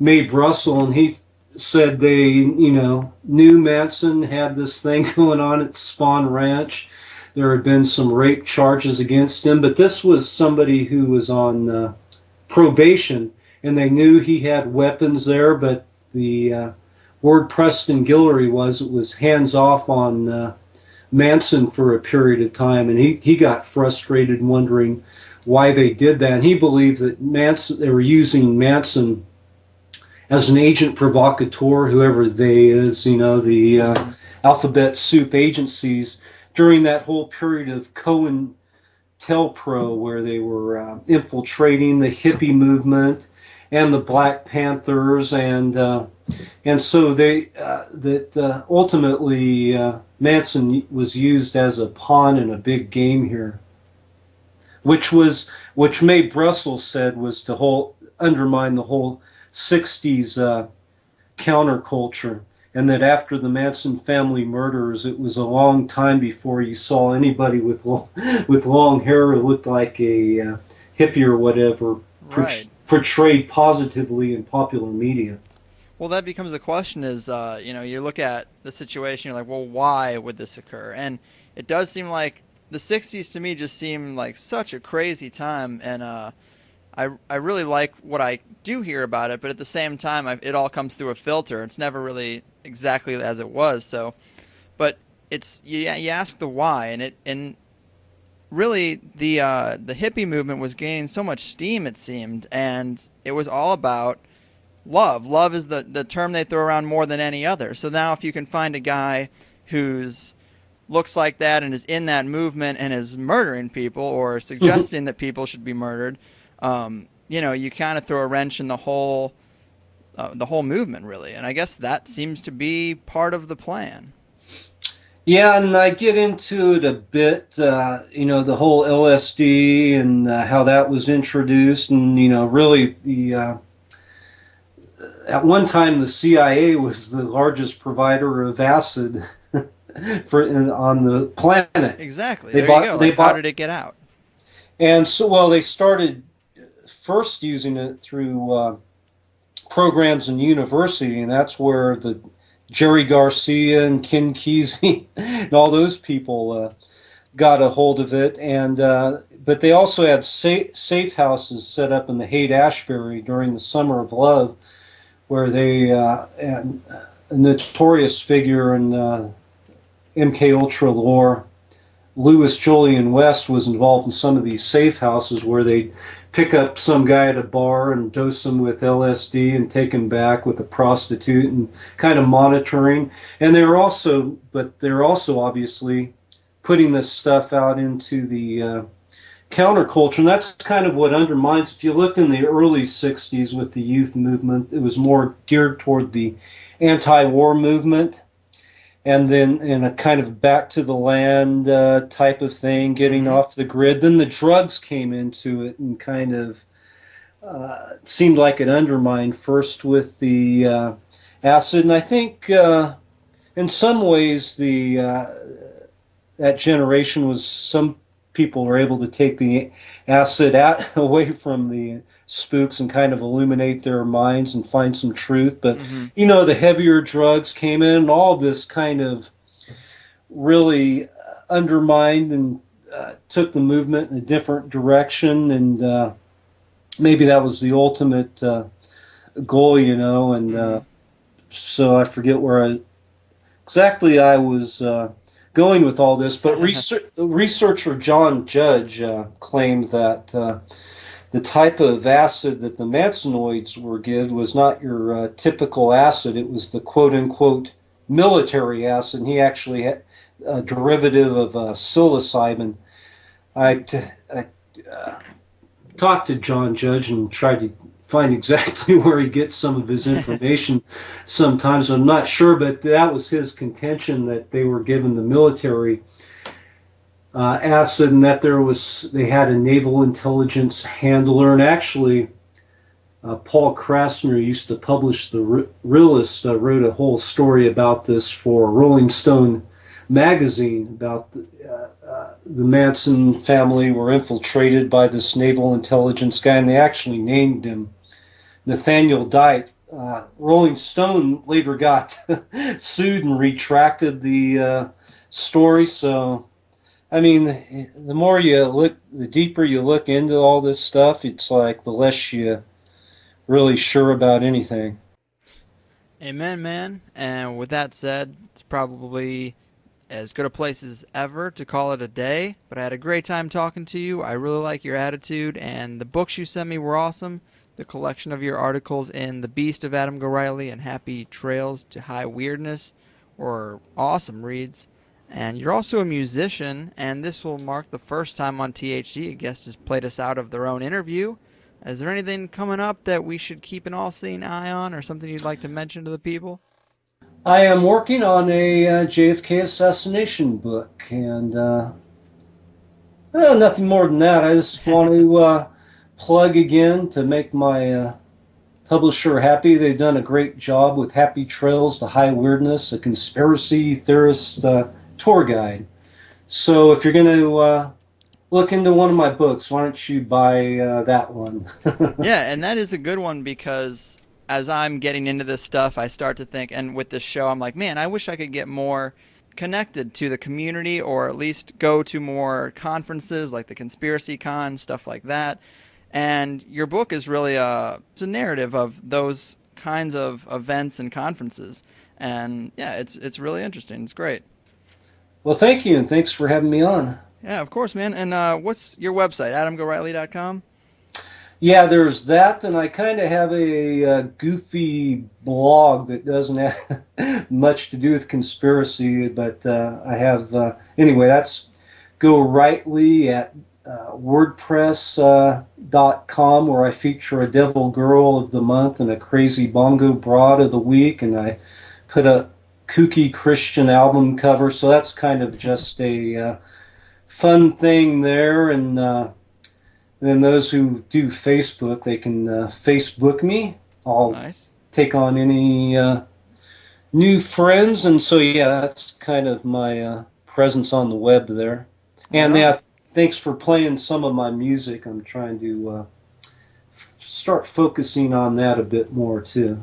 Mae Brussel, and he said they, knew Manson had this thing going on at Spawn Ranch. There had been some rape charges against him, but this was somebody who was on probation, and they knew he had weapons there, but the word Preston Guillory was hands off on Manson for a period of time, and he got frustrated wondering why they did that. And he believed that they were using Manson as an agent provocateur, whoever they is, the alphabet soup agencies, during that whole period of COINTELPRO, where they were infiltrating the hippie movement and the Black Panthers, and so ultimately Manson was used as a pawn in a big game here, which Mae Brussel said was to undermine the whole 60s counterculture, and that after the Manson family murders, it was a long time before you saw anybody with long hair who looked like a hippie or whatever Right. portrayed positively in popular media. Well, that becomes the question is, you look at the situation, you're like, well, why would this occur? And it does seem like the 60s to me just seem like such a crazy time, and I really like what I do hear about it, but at the same time, it all comes through a filter. It's never really exactly as it was. So, but it's you ask the why, and really the hippie movement was gaining so much steam, it seemed, and it was all about love. Love is the term they throw around more than any other. So now if you can find a guy who's looks like that and is in that movement and is murdering people or suggesting that people should be murdered, you kind of throw a wrench in the whole movement, really. And I guess that seems to be part of the plan. Yeah, and I get into it a bit, the whole LSD and how that was introduced, and really at one time the CIA was the largest provider of acid on the planet. Exactly. There you go. How did it get out? And so, they started first using it through programs in university, and that's where the Jerry Garcia and Ken Kesey and all those people got a hold of it. And but they also had safe houses set up in the Haight-Ashbury during the Summer of Love, where they and a notorious figure in MK Ultra lore, Louis Julian West, was involved in some of these safe houses where they'd pick up some guy at a bar and dose him with LSD and take him back with a prostitute and kind of monitoring. And they're also obviously putting this stuff out into the counterculture. And that's kind of what undermines, if you look in the early 60s with the youth movement, it was more geared toward the anti-war movement. and then in a kind of back to the land type of thing, getting Mm-hmm. off the grid. Then the drugs came into it and kind of seemed like it undermined first with the acid, and I think in some ways the that generation was some people were able to take the acid away from the spooks and kind of illuminate their minds and find some truth. But Mm-hmm. the heavier drugs came in, and all this kind of really undermined and took the movement in a different direction. And maybe that was the ultimate goal, and Mm-hmm. so I forget where exactly I was going with all this, but researcher John Judge claimed that the type of acid that the Mansonoids were given was not your typical acid. It was the quote-unquote military acid, and he actually had a derivative of psilocybin. I talked to John Judge and tried to find exactly where he gets some of his information. Sometimes I'm not sure, but that was his contention, that they were given the military acid, and that they had a naval intelligence handler. And actually, Paul Krasner used to publish the Realist, wrote a whole story about this for Rolling Stone magazine about the Manson family were infiltrated by this naval intelligence guy, and they actually named him Nathaniel Dite. Rolling Stone later got sued and retracted the story. So, I mean, the more you look, the deeper you look into all this stuff, it's like the less you really sure about anything. Amen, man. And with that said, it's probably as good a place as ever to call it a day. But I had a great time talking to you. I really like your attitude, and the books you sent me were awesome. The collection of your articles in The Beast of Adam Gorightly and Happy Trails to High Weirdness were awesome reads. And you're also a musician, and this will mark the first time on THC a guest has played us out of their own interview. Is there anything coming up that we should keep an all-seeing eye on, or something you'd like to mention to the people? I am working on a JFK assassination book, and well, nothing more than that. I just want to plug again to make my publisher happy. They've done a great job with Happy Trails to High Weirdness, a conspiracy theorist tour guide. So if you're going to look into one of my books, why don't you buy that one? Yeah, and that is a good one because as I'm getting into this stuff, I start to think, and with this show, I'm like, man, I wish I could get more connected to the community or at least go to more conferences like the Conspiracy Con, stuff like that. And your book is really it's a narrative of those kinds of events and conferences. And yeah, it's really interesting. It's great. Well, thank you, and thanks for having me on. Yeah, of course, man. And what's your website? AdamGoRightly.com? Yeah, there's that. Then I kind of have a goofy blog that doesn't have much to do with conspiracy, but I have anyway. That's Go Rightly at WordPress.com, where I feature a Devil Girl of the Month and a Crazy Bongo Broad of the Week, and I put a kooky Christian album cover. So that's kind of just a fun thing there, and then those who do Facebook, they can Facebook me. I'll Nice. take on any new friends, and so yeah, that's kind of my presence on the web there. Right And on. yeah, thanks for playing some of my music. I'm trying to start focusing on that a bit more too.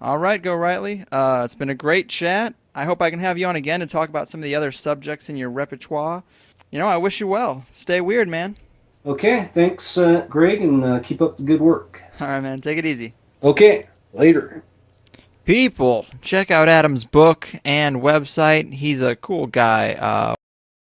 All right, Go Rightly. It's been a great chat. I hope I can have you on again to talk about some of the other subjects in your repertoire. I wish you well. Stay weird, man. Okay, thanks, Greg, and keep up the good work. All right, man. Take it easy. Okay, later. People, check out Adam's book and website. He's a cool guy.